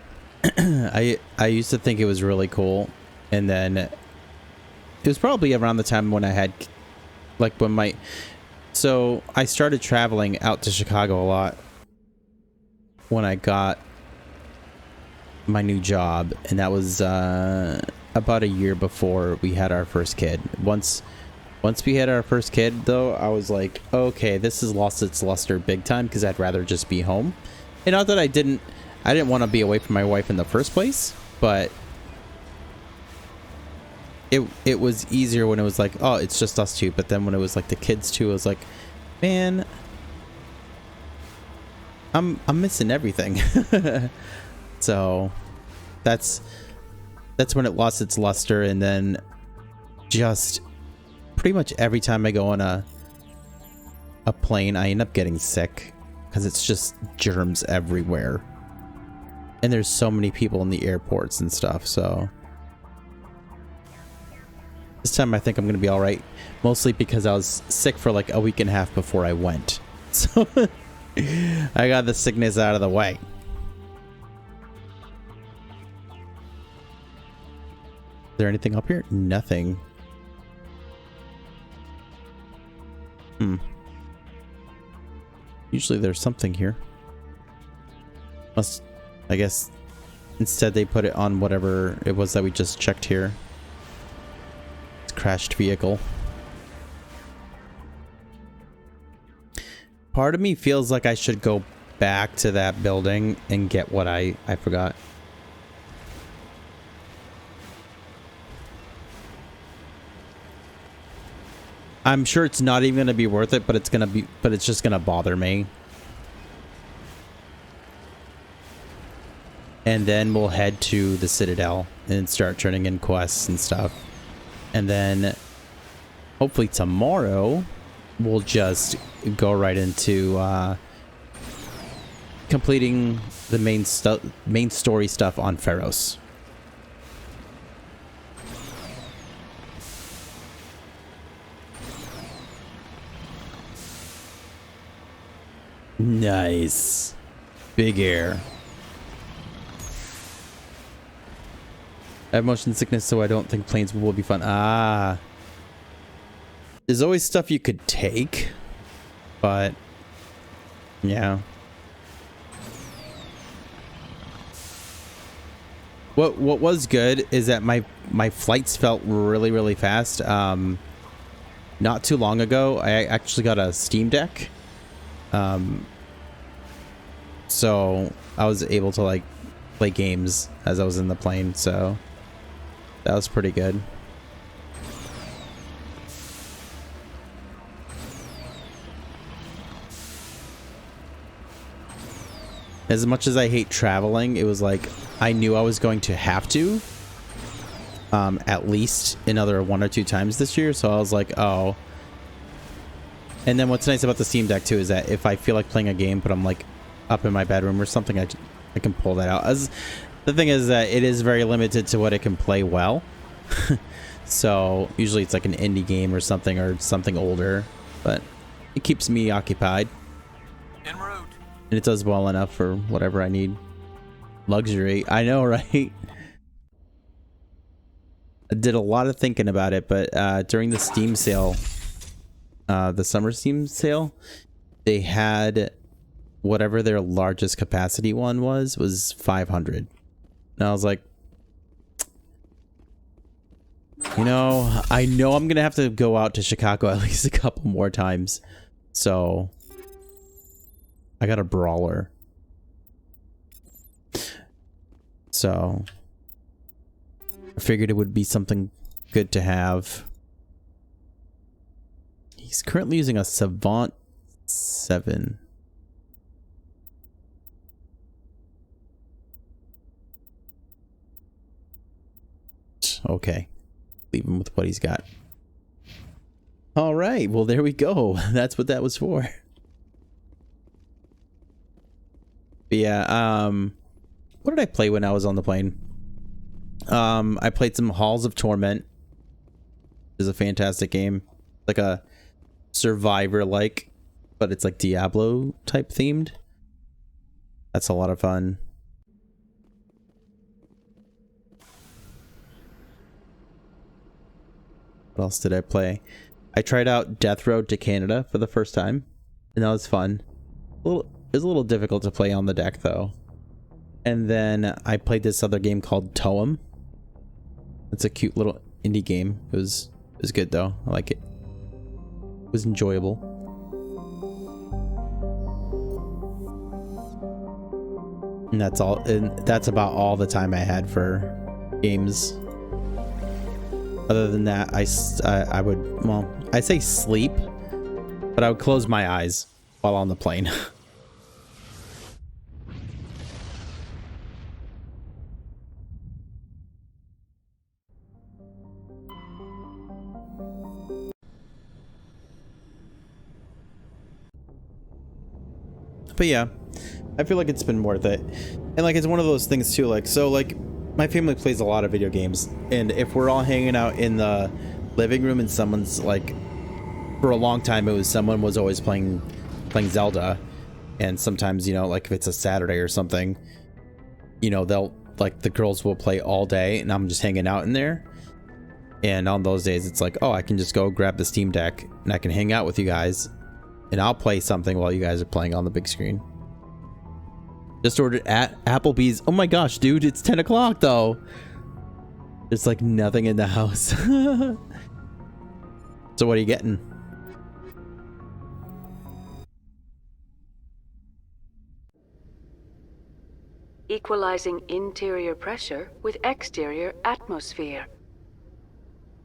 used to think it was really cool, and then it was probably around the time when I had, like, when so I started traveling out to Chicago a lot when I got my new job, and that was about a year before we had our first kid. Once we had our first kid, though, I was like, okay, this has lost its luster big time, because I'd rather just be home. And not that I didn't want to be away from my wife in the first place, but it was easier when it was like, oh, it's just us two. But then when it was like the kids too, I was like, man, I'm missing everything. So that's when it lost its luster. And then just pretty much every time I go on a plane, I end up getting sick, because it's just germs everywhere, and there's so many people in the airports and stuff. So this time I think I'm gonna be all right, mostly because I was sick for like a week and a half before I went, so I got the sickness out of the way. Is there anything up here? Nothing. Usually there's something here. I guess instead they put it on whatever it was that we just checked here. It's a crashed vehicle. Part of me feels like I should go back to that building and get what I forgot. I'm sure it's not even gonna be worth it, but it's just gonna bother me. And then we'll head to the Citadel and start turning in quests and stuff. And then hopefully tomorrow we'll just go right into completing the main story stuff on Pharos. Nice. Big air. I have motion sickness, so I don't think planes will be fun. Ah. There's always stuff you could take, but yeah. What was good is that my flights felt really fast. Not too long ago, I actually got a Steam Deck. So I was able to like play games as I was in the plane, so that was pretty good. As much as I hate traveling, it was like I knew I was going to have to at least another 1 or 2 times this year, so I was like, oh. And then what's nice about the Steam Deck too is that if I feel like playing a game but I'm like up in my bedroom or something, I can pull that out. As the thing is that it is very limited to what it can play well. So usually it's like an indie game or something older, but it keeps me occupied. En route. And it does well enough for whatever I need. Luxury. I know, right? I did a lot of thinking about it, but during the Steam sale, the summer Steam sale, they had whatever their largest capacity one was 500. And I was like, you know, I know I'm gonna have to go out to Chicago at least a couple more times, so I got a brawler. So I figured it would be something good to have. He's currently using a Savant 7. Okay. Leave him with what he's got. All right. Well, there we go. That's what that was for. But yeah, what did I play when I was on the plane? I played some Halls of Torment. It's a fantastic game. Like a Survivor-like, but it's like Diablo type themed. That's a lot of fun. What else did I play? I tried out Death Road to Canada for the first time, and that was fun. It was a little difficult to play on the deck though. And then I played this other game called Toem. It's a cute little indie game. It was good though. I like it. It was enjoyable. And that's all. And that's about all the time I had for games. Other than that, I would, well, I say sleep, but I would close my eyes while on the plane. But yeah, I feel like it's been worth it. And like, it's one of those things too, like, so like my family plays a lot of video games, and if we're all hanging out in the living room and someone's like, for a long time someone was always playing Zelda, and sometimes, you know, like if it's a Saturday or something, you know, they'll like, the girls will play all day and I'm just hanging out in there. And on those days it's like, oh, I can just go grab the Steam Deck and I can hang out with you guys and I'll play something while you guys are playing on the big screen. Just ordered at Applebee's. Oh my gosh, dude, it's 10 o'clock though. There's like nothing in the house. So what are you getting? Equalizing interior pressure with exterior atmosphere.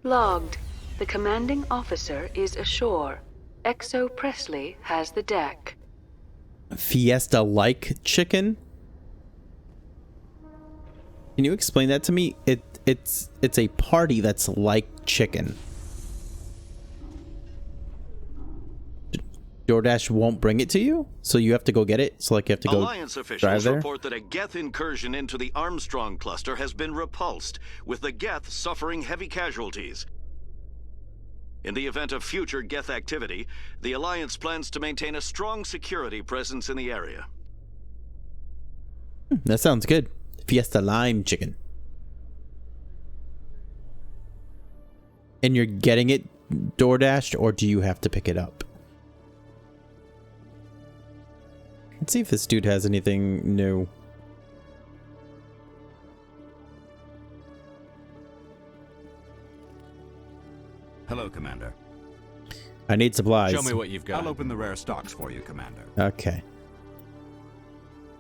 Logged. The commanding officer is ashore. Exo Presley has the deck. Fiesta-like chicken? Can you explain that to me? It's a party that's like chicken. DoorDash won't bring it to you, so you have to go get it. So like you have to go Alliance drive officials there. report that a Geth incursion into the Armstrong cluster has been repulsed, with the Geth suffering heavy casualties. In the event of future Geth activity, the Alliance plans to maintain a strong security presence in the area. That sounds good. Fiesta lime chicken. And you're getting it DoorDashed, or do you have to pick it up? Let's see if this dude has anything new. Hello, Commander. I need supplies. Show me what you've got. I'll open the rare stocks for you, Commander. Okay.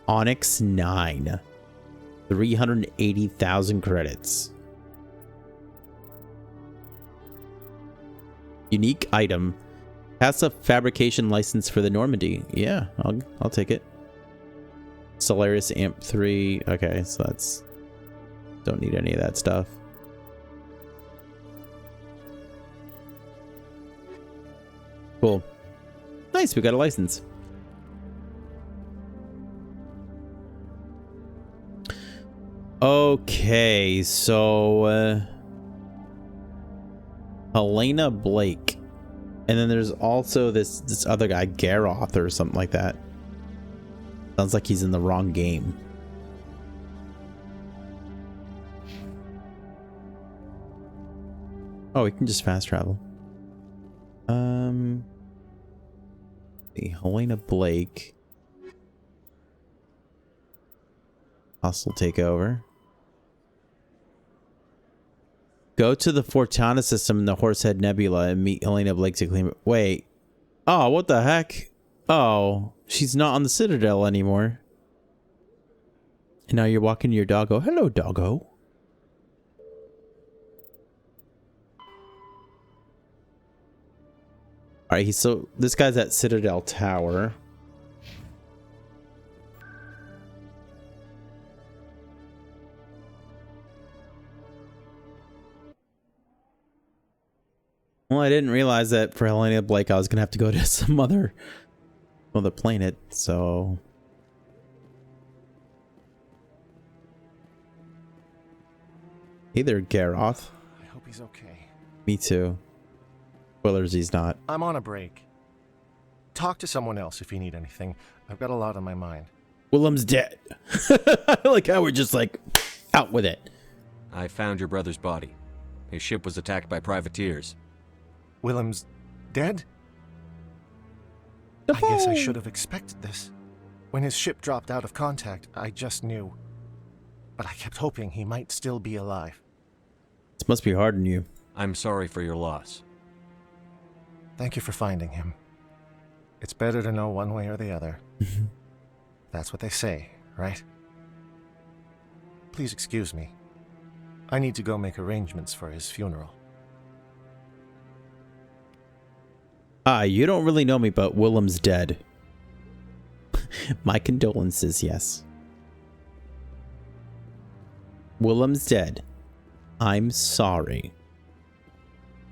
Onyx 9. 380,000 credits. Unique item. Passive fabrication license for the Normandy. Yeah, I'll take it. Solaris Amp 3. Okay, so that's... Don't need any of that stuff. Cool. Nice, we got a license. Okay, so Helena Blake, and then there's also this other guy, Garoth or something like that. Sounds like he's in the wrong game. Oh, we can just fast travel. The Helena Blake. Hostile takeover. Go to the Fortuna system in the Horsehead Nebula and meet Helena Blake to claim it. Wait. Oh, what the heck? Oh, she's not on the Citadel anymore. And now you're walking your doggo. Hello, doggo. Alright, so this guy's at Citadel Tower. Well, I didn't realize that for Helena Blake I was gonna have to go to some other planet, so... Hey there, Garoth. I hope he's okay. Me too. Spoilers, he's not. I'm on a break. Talk to someone else if you need anything. I've got a lot on my mind. Willem's dead. I like how we're just like out with it. I found your brother's body. His ship was attacked by privateers. Willem's dead? I guess I should have expected this. When his ship dropped out of contact, I just knew. But I kept hoping he might still be alive. This must be hard on you. I'm sorry for your loss. Thank you for finding him. It's better to know one way or the other. That's what they say, right? Please excuse me. I need to go make arrangements for his funeral. You don't really know me, but Willem's dead. My condolences, yes. Willem's dead. I'm sorry.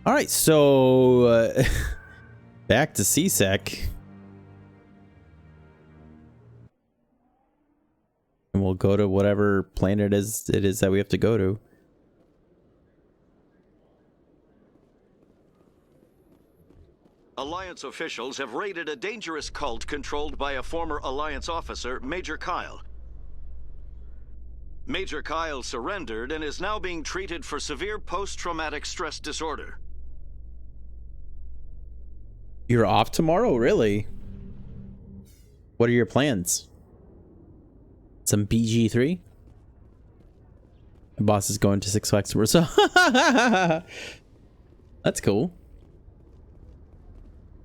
Alright, so... back to CSEC. And we'll go to whatever planet it is that we have to go to. Alliance officials have raided a dangerous cult controlled by a former Alliance officer, Major Kyle. Major Kyle surrendered and is now being treated for severe post-traumatic stress disorder. You're off tomorrow? Really? What are your plans? Some BG3? My boss is going to Six Flags tomorrow, so that's cool.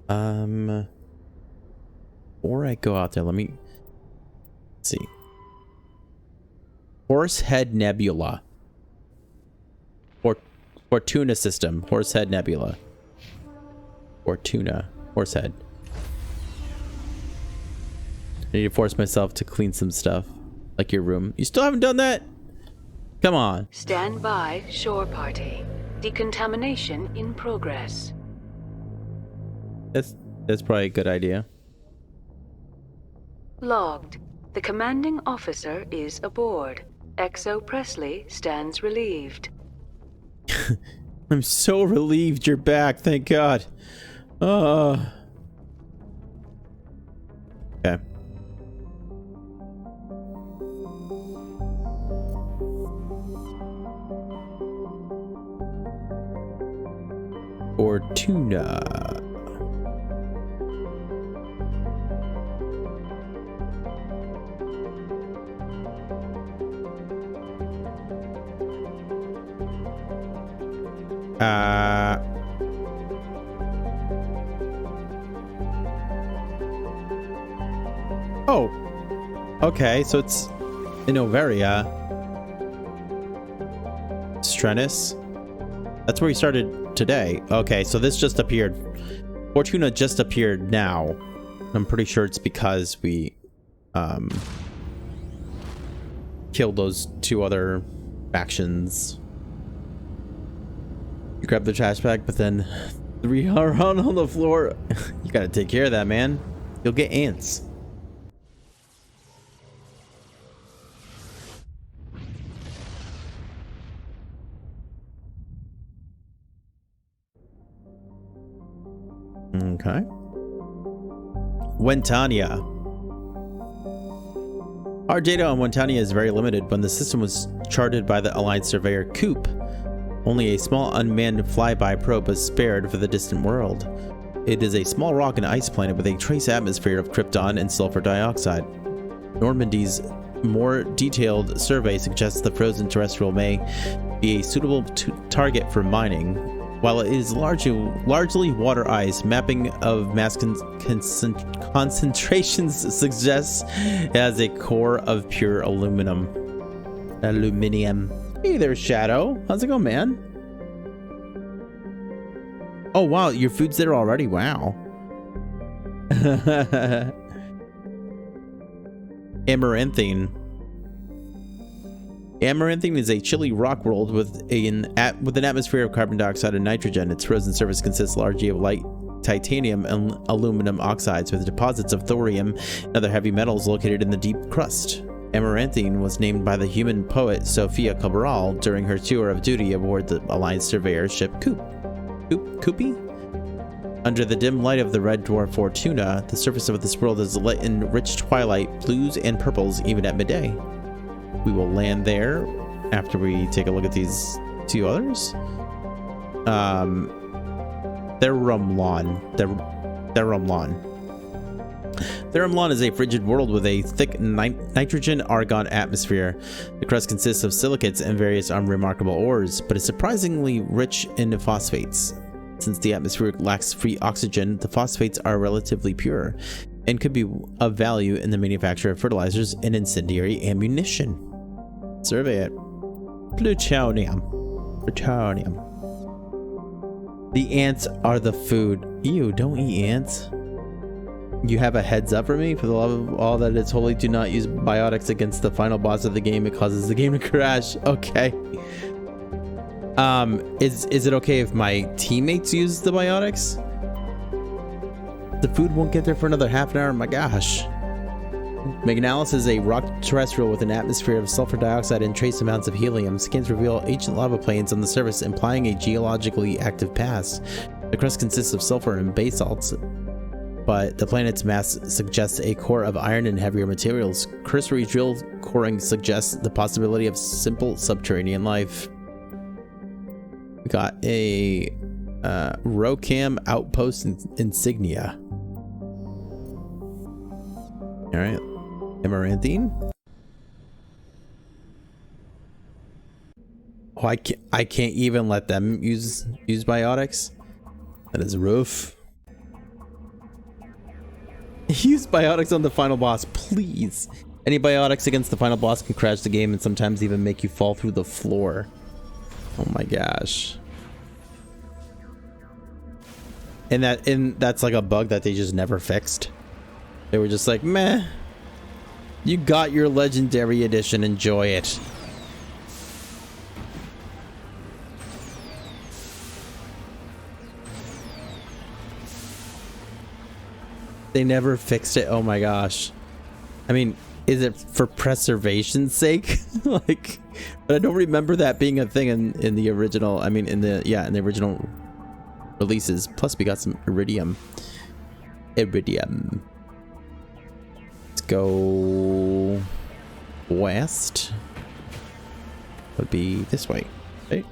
Before I go out there, let me see. Horsehead Nebula. Fortuna system. Horsehead Nebula. Fortuna. Horsehead. I need to force myself to clean some stuff. Like your room. You still haven't done that? Come on. Stand by, shore party. Decontamination in progress. That's probably a good idea. Logged. The commanding officer is aboard. XO Presley stands relieved. I'm so relieved you're back, thank God. Okay. Fortuna. Oh. Okay, so it's in Overia. Strennis. That's where we started today. Okay, so this just appeared. Fortuna just appeared now. I'm pretty sure it's because we killed those two other factions. You grab the trash bag, but then 3 are on the floor. You gotta take care of that, man. You'll get ants. Okay. Wentania. Our data on Wentania is very limited. When the system was charted by the Alliance surveyor Coop, only a small unmanned flyby probe was spared for the distant world. It is a small rock and ice planet with a trace atmosphere of krypton and sulfur dioxide. Normandy's more detailed survey suggests the frozen terrestrial may be a suitable target for mining. While it is largely water ice, mapping of mass concentrations suggests it has a core of pure aluminum. Hey there, Shadow. How's it going, man? Oh, wow. Your food's there already. Wow. Amaranthine. Amaranthine is a chilly rock world with an atmosphere of carbon dioxide and nitrogen. Its frozen surface consists largely of light titanium and aluminum oxides with deposits of thorium and other heavy metals located in the deep crust. Amaranthine was named by the human poet Sofia Cabral during her tour of duty aboard the Alliance surveyor ship Koopy? Under the dim light of the red dwarf Fortuna, the surface of this world is lit in rich twilight, blues and purples even at midday. We will land there after we take a look at these two others. Therumlan. Therumlan is a frigid world with a thick nitrogen-argon atmosphere. The crust consists of silicates and various unremarkable ores, but is surprisingly rich in phosphates. Since the atmosphere lacks free oxygen, the phosphates are relatively pure and could be of value in the manufacture of fertilizers and incendiary ammunition. Survey it. Plutonium. The ants are the food. Ew, don't eat ants. You have a heads up for me? For the love of all that is holy, do not use biotics against the final boss of the game. It causes the game to crash. Okay. Is it okay if my teammates use the biotics? The food won't get there for another half an hour. My gosh. Meganalis is a rock terrestrial with an atmosphere of sulfur dioxide and trace amounts of helium. Scans reveal ancient lava plains on the surface, implying a geologically active past. The crust consists of sulfur and basalts, but the planet's mass suggests a core of iron and heavier materials. Cursory drill coring suggests the possibility of simple subterranean life. We got a Rocam outpost insignia. All right, Amaranthine. Oh, I can't even let them use biotics. That is rough. Use biotics on the final boss, please. Any biotics against the final boss can crash the game and sometimes even make you fall through the floor. Oh my gosh. And that's like a bug that they just never fixed. They were just like, meh. You got your legendary edition, enjoy it. They never fixed it. Oh my gosh. I mean, is it for preservation's sake? Like, but I don't remember that being a thing in the original. I mean, in the original releases. Plus, we got some iridium. Iridium. Let's go west. Would be this way, right?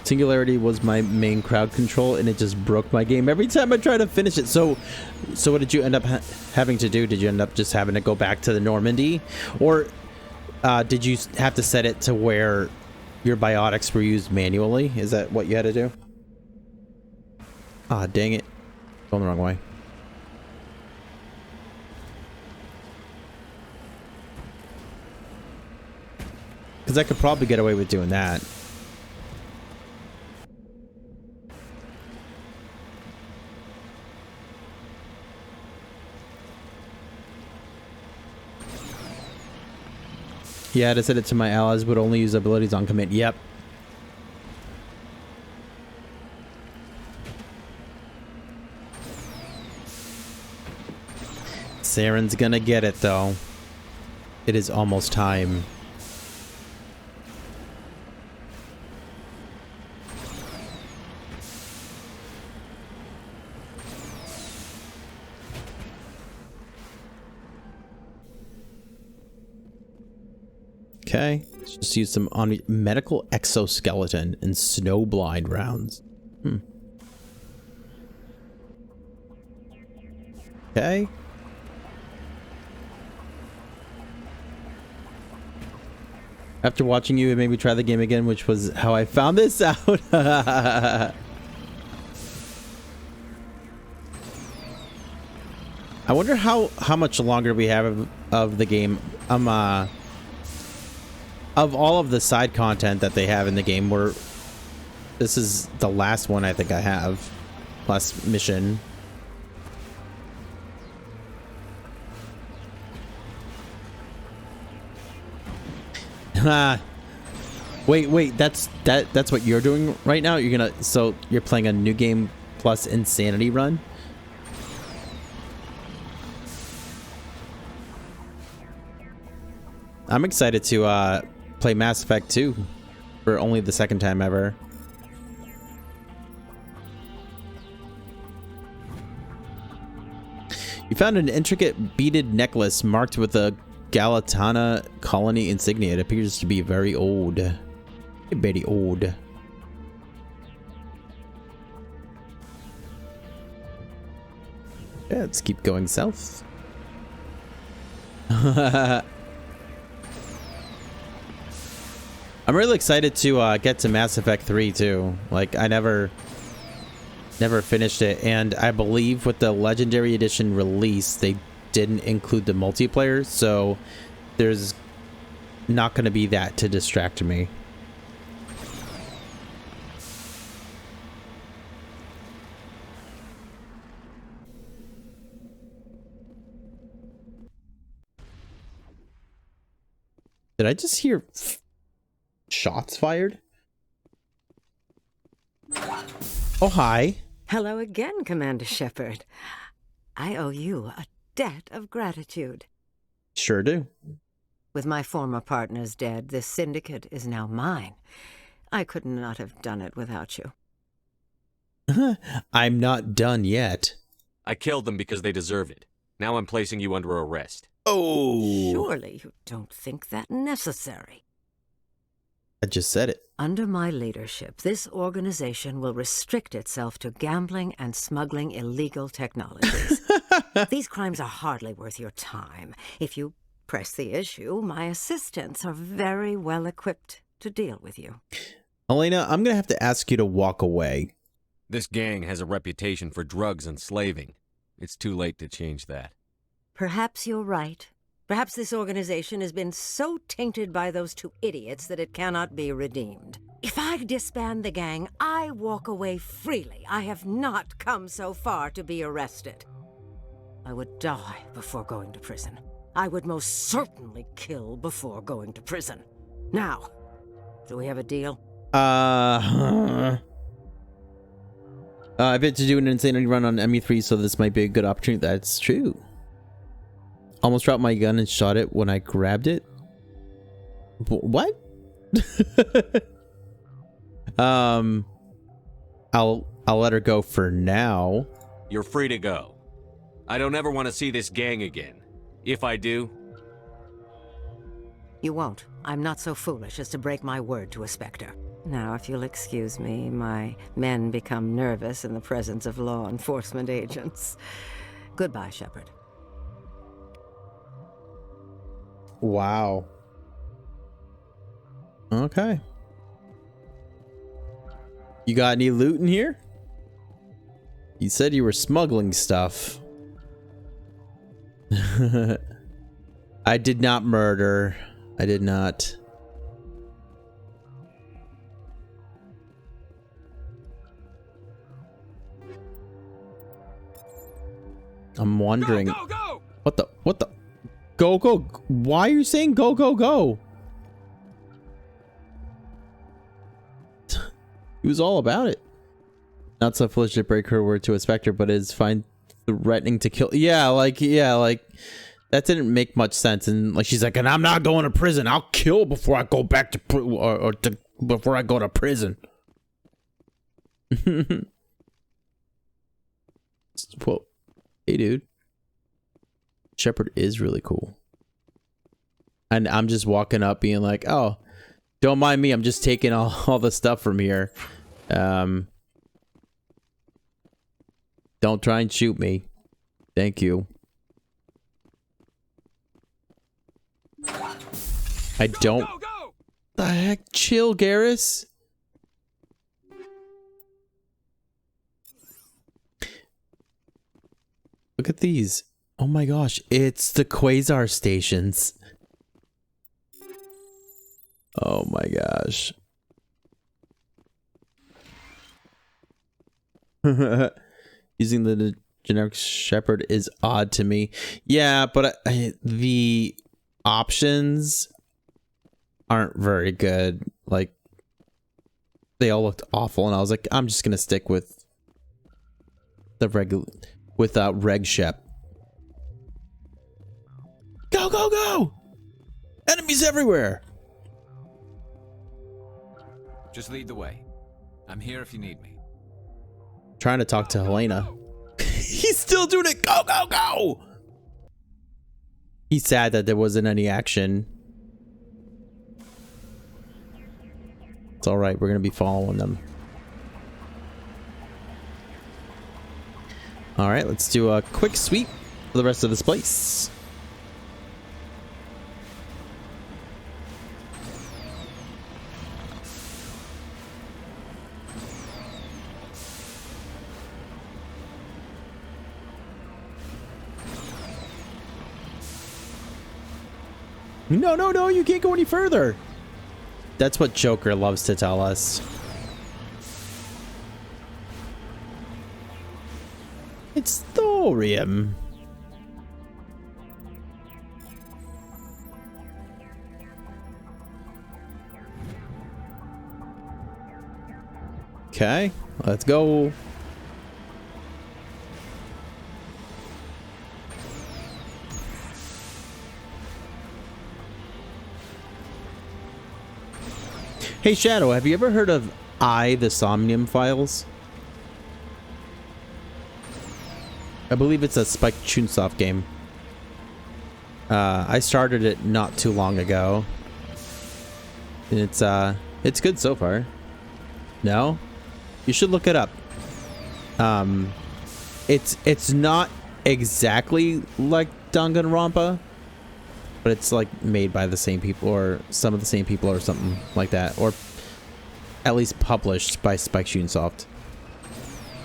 Singularity was my main crowd control, and it just broke my game every time I try to finish it. So what did you end up having to do? Did you end up just having to go back to the Normandy, or did you have to set it to where your biotics were used manually? Is that what you had to do? Ah, dang it, going the wrong way. Because I could probably get away with doing that. Yeah, to set it to my allies would only use abilities on commit. Yep. Saren's gonna get it though. It is almost time. Okay, let's just use some on medical exoskeleton and snowblind rounds. Okay. After watching you, it made me try the game again, which was how I found this out. I wonder how much longer we have of the game. Of all of the side content that they have in the game, this is the last one I think I have. Last mission. Wait, that's what you're doing right now? So you're playing a new game plus insanity run? I'm excited to play Mass Effect 2 for only the second time ever. You found an intricate beaded necklace marked with a Galatana colony insignia. It appears to be very old. Very old. Yeah, let's keep going south. I'm really excited to get to Mass Effect 3 too. Like, I never finished it, and I believe with the Legendary Edition release, they didn't include the multiplayer, so there's not going to be that to distract me. Did I just hear shots fired? Oh, hi. Hello again, Commander Shepard. I owe you a debt of gratitude. Sure do. With my former partners dead, this syndicate is now mine. I could not have done it without you. I'm not done yet. I killed them because they deserve it. Now I'm placing you under arrest. Oh! Surely you don't think that necessary. I just said it. Under my leadership, this organization will restrict itself to gambling and smuggling illegal technologies. These crimes are hardly worth your time. If you press the issue, my assistants are very well equipped to deal with you. Elena, I'm going to have to ask you to walk away. This gang has a reputation for drugs and slaving. It's too late to change that. Perhaps you're right. Perhaps this organization has been so tainted by those two idiots that it cannot be redeemed. If I disband the gang, I walk away freely. I have not come so far to be arrested. I would die before going to prison. I would most certainly kill before going to prison. Now, do we have a deal? I bet to do an insanity run on ME3, so this might be a good opportunity. That's true. Almost dropped my gun and shot it when I grabbed it. What? I'll let her go for now. You're free to go. I don't ever want to see this gang again. If I do... You won't. I'm not so foolish as to break my word to a Spectre. Now, if you'll excuse me, my men become nervous in the presence of law enforcement agents. Goodbye, Shepard. Wow. Okay. You got any loot in here? You said you were smuggling stuff. I did not murder. I did not. I'm wondering. Go, go, go! What the? Go, go. Why are you saying go, go, go? He was all about it. Not so foolish to break her word to a Spectre, but is fine threatening to kill. Yeah, like that didn't make much sense. And like she's like, and I'm not going to prison. I'll kill before I go back to before I go to prison. Well, hey, dude. Shepard is really cool. And I'm just walking up being like, oh, don't mind me. I'm just taking all the stuff from here. Don't try and shoot me. Thank you. I don't... Go, go, go! The heck? Chill, Garrus. Look at these. Oh my gosh. It's the Quasar stations. Oh my gosh. Using the generic Shepard is odd to me. Yeah, but the options aren't very good. Like, they all looked awful, and I was like, I'm just gonna stick with the Reg Shep. Go, go, go! Enemies everywhere! Just lead the way. I'm here if you need me. Trying to talk to Helena. He's still doing it. Go, go, go! He's sad that there wasn't any action. It's all right. We're going to be following them. All right. Let's do a quick sweep for the rest of this place. No, no, no, you can't go any further. That's what Joker loves to tell us. It's thorium. Okay, let's go. Hey Shadow, have you ever heard of the Somnium Files? I believe it's a Spike Chunsoft game. I started it not too long ago. And it's good so far. No? You should look it up. It's not exactly like Danganronpa, but it's like made by the same people, or some of the same people, or something like that, or at least published by Spike Chunsoft.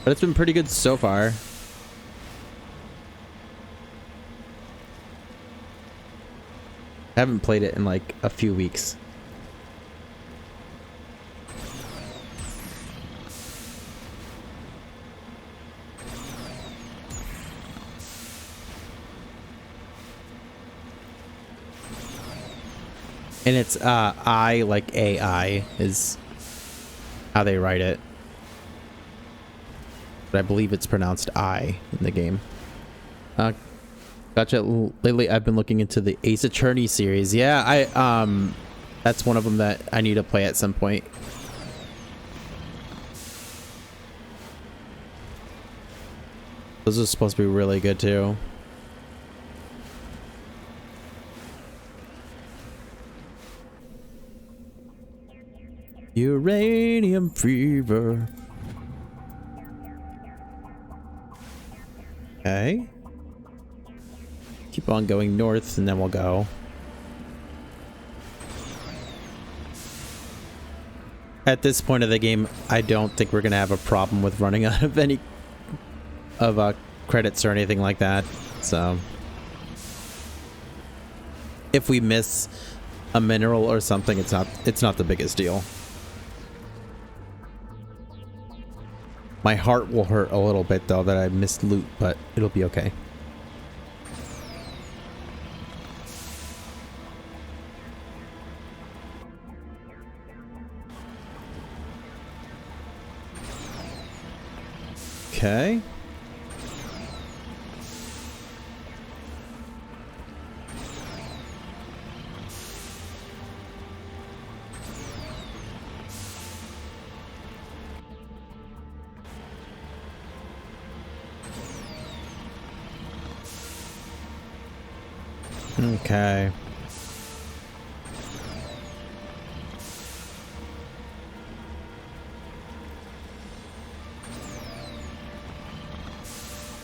But it's been pretty good so far. I haven't played it in like a few weeks. And it's I like AI is how they write it. But I believe it's pronounced I in the game. Gotcha. Lately I've been looking into the Ace Attorney series. Yeah, that's one of them that I need to play at some point. Those are supposed to be really good too. Uranium fever. Okay. Keep on going north and then we'll go. At this point of the game, I don't think we're gonna have a problem with running out of any of credits or anything like that. So if we miss a mineral or something, it's not the biggest deal. My heart will hurt a little bit though that I missed loot, but it'll be okay. Okay. Okay.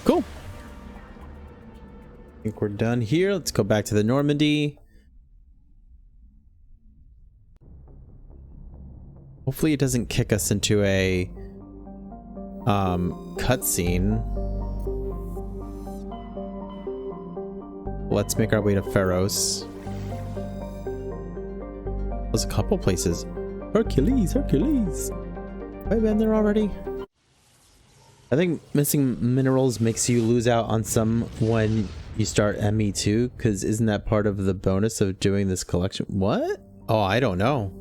Cool. I think we're done here. Let's go back to the Normandy. Hopefully it doesn't kick us into a cutscene. Let's make our way to Pharos. There's a couple places. Hercules. I've been there already. I think missing minerals makes you lose out on some when you start ME2, because isn't that part of the bonus of doing this collection? What? Oh, I don't know.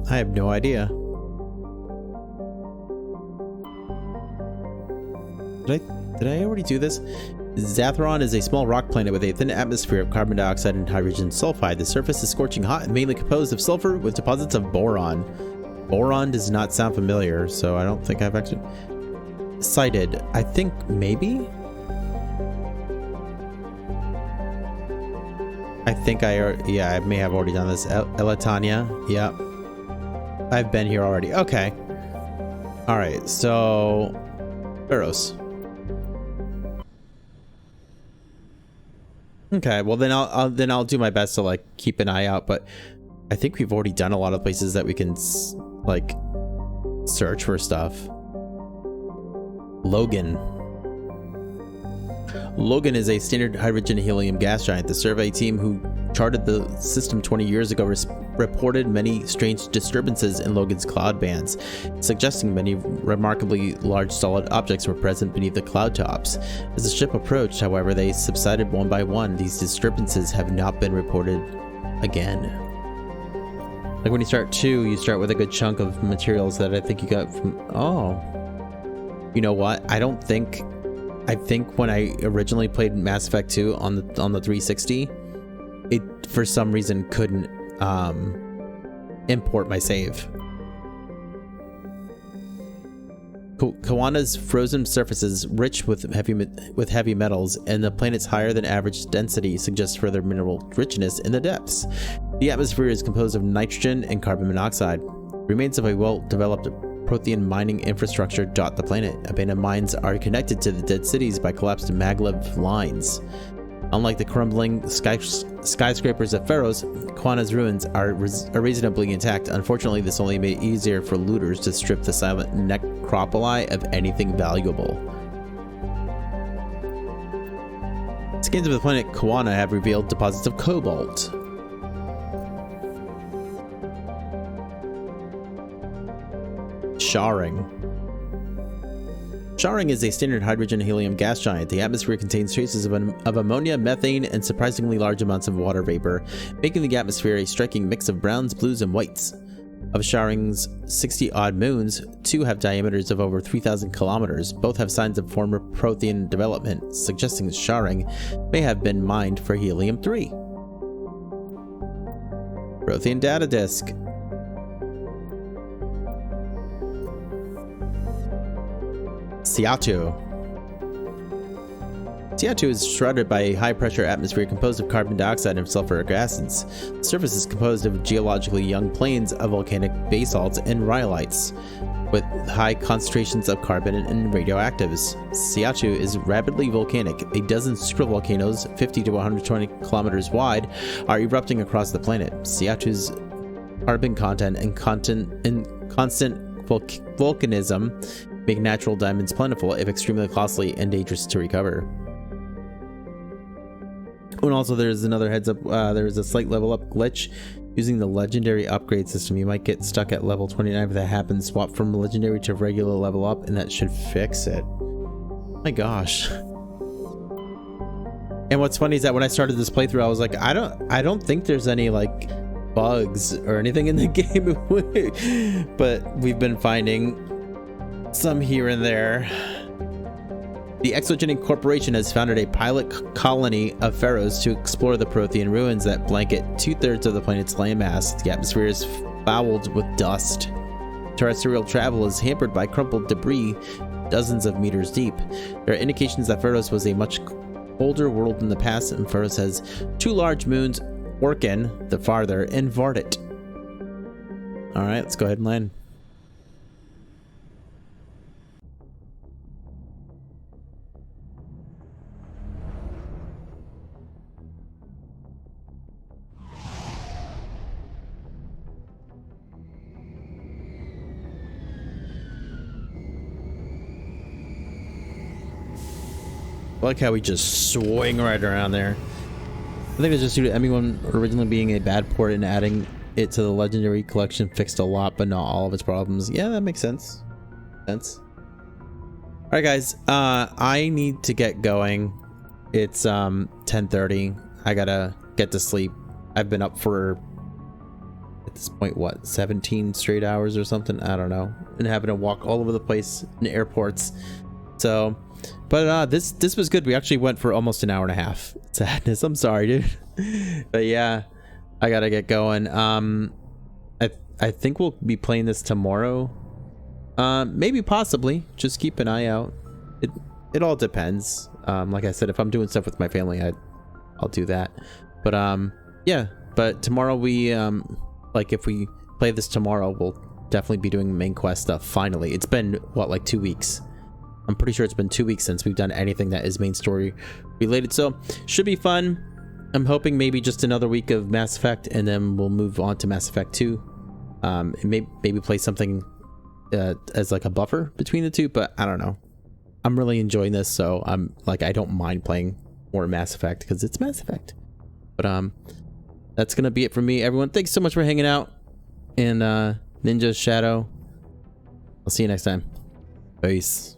I have no idea. Did I already do this? Zathron is a small rock planet with a thin atmosphere of carbon dioxide and hydrogen sulfide. The surface is scorching hot and mainly composed of sulfur with deposits of boron. Boron does not sound familiar, so I don't think I've actually cited. I think maybe? I think yeah, I may have already done this. Elatania, yeah. I've been here already. Okay. All right, so Pharos. Okay, well then I'll do my best to like keep an eye out, but I think we've already done a lot of places that we can like search for stuff. Logan is a standard hydrogen helium gas giant. The survey team who charted the system 20 years ago reported many strange disturbances in Logan's cloud bands, suggesting many remarkably large solid objects were present beneath the cloud tops. As the ship approached, however, they subsided one by one. These disturbances have not been reported again. Like when you start 2, you start with a good chunk of materials that I think you got from... Oh. You know what? I think when I originally played Mass Effect 2 on the 360, it for some reason couldn't import my save. Kawana's frozen surfaces rich with heavy metals, and the planet's higher than average density suggests further mineral richness in the depths. The atmosphere is composed of nitrogen and carbon monoxide. Remains of a well-developed Prothean mining infrastructure dot the planet. Abandoned mines are connected to the dead cities by collapsed maglev lines. Unlike the crumbling skyscrapers of Pharos, Kawana's ruins are reasonably intact. Unfortunately, this only made it easier for looters to strip the silent necropoli of anything valuable. Scans of the planet Kawana have revealed deposits of cobalt. Sharing. Showering is a standard hydrogen-helium gas giant. The atmosphere contains traces of ammonia, methane, and surprisingly large amounts of water vapor, making the atmosphere a striking mix of browns, blues, and whites. Of Showering's 60-odd moons, 2 have diameters of over 3,000 kilometers. Both have signs of former Prothean development, suggesting Showering may have been mined for helium-3. Prothean data disk. Seattle. CO2 is surrounded by a high-pressure atmosphere composed of carbon dioxide and sulfuric acids. The surface is composed of geologically young plains of volcanic basalts and rhyolites, with high concentrations of carbon and radioactives. CO2 is rapidly volcanic. A dozen supervolcanoes, 50 to 120 kilometers wide, are erupting across the planet. CO2's carbon content and constant volcanism make natural diamonds plentiful, if extremely costly and dangerous to recover. And also, there's another heads up, there's a slight level up glitch. Using the legendary upgrade system, you might get stuck at level 29. If that happens, swap from legendary to regular level up, and that should fix it. My gosh. And what's funny is that when I started this playthrough, I was like, I don't think there's any like bugs or anything in the game. But we've been finding some here and there. The Exogenic Corporation has founded a pilot colony of pharaohs to explore the Prothean ruins that blanket 2/3 of the planet's landmass. The atmosphere is fouled with dust. Terrestrial travel is hampered by crumpled debris dozens of meters deep. There are indications that Pharaohs was a much older world in the past, and Pharaohs has 2 large moons, Orkin, the farther, and Vardit. Alright, let's go ahead and land. I like how we just swing right around there. I think it's just due to ME1 originally being a bad port and adding it to the Legendary Collection fixed a lot, but not all of its problems. Yeah, that makes sense. Alright guys, I need to get going. It's 10:30. I gotta get to sleep. I've been up for, at this point, what, 17 straight hours or something? I don't know. And having to walk all over the place in airports. So, but this was good. We actually went for almost an hour and a half. Sadness. I'm sorry, dude. But yeah, I gotta get going. I think we'll be playing this tomorrow. Maybe, possibly. Just keep an eye out. It all depends. Like I said, if I'm doing stuff with my family, I'll do that. But yeah. But tomorrow we like if we play this tomorrow, we'll definitely be doing main quest stuff. Finally, it's been what, like 2 weeks. I'm pretty sure it's been 2 weeks since we've done anything that is main story related, so should be fun. I'm hoping maybe just another week of Mass Effect, and then we'll move on to Mass Effect 2. And maybe play something as like a buffer between the two, but I don't know. I'm really enjoying this, so I'm like, I don't mind playing more Mass Effect because it's Mass Effect. But that's gonna be it for me, everyone. Thanks so much for hanging out. And Ninja Shadow, I'll see you next time. Peace.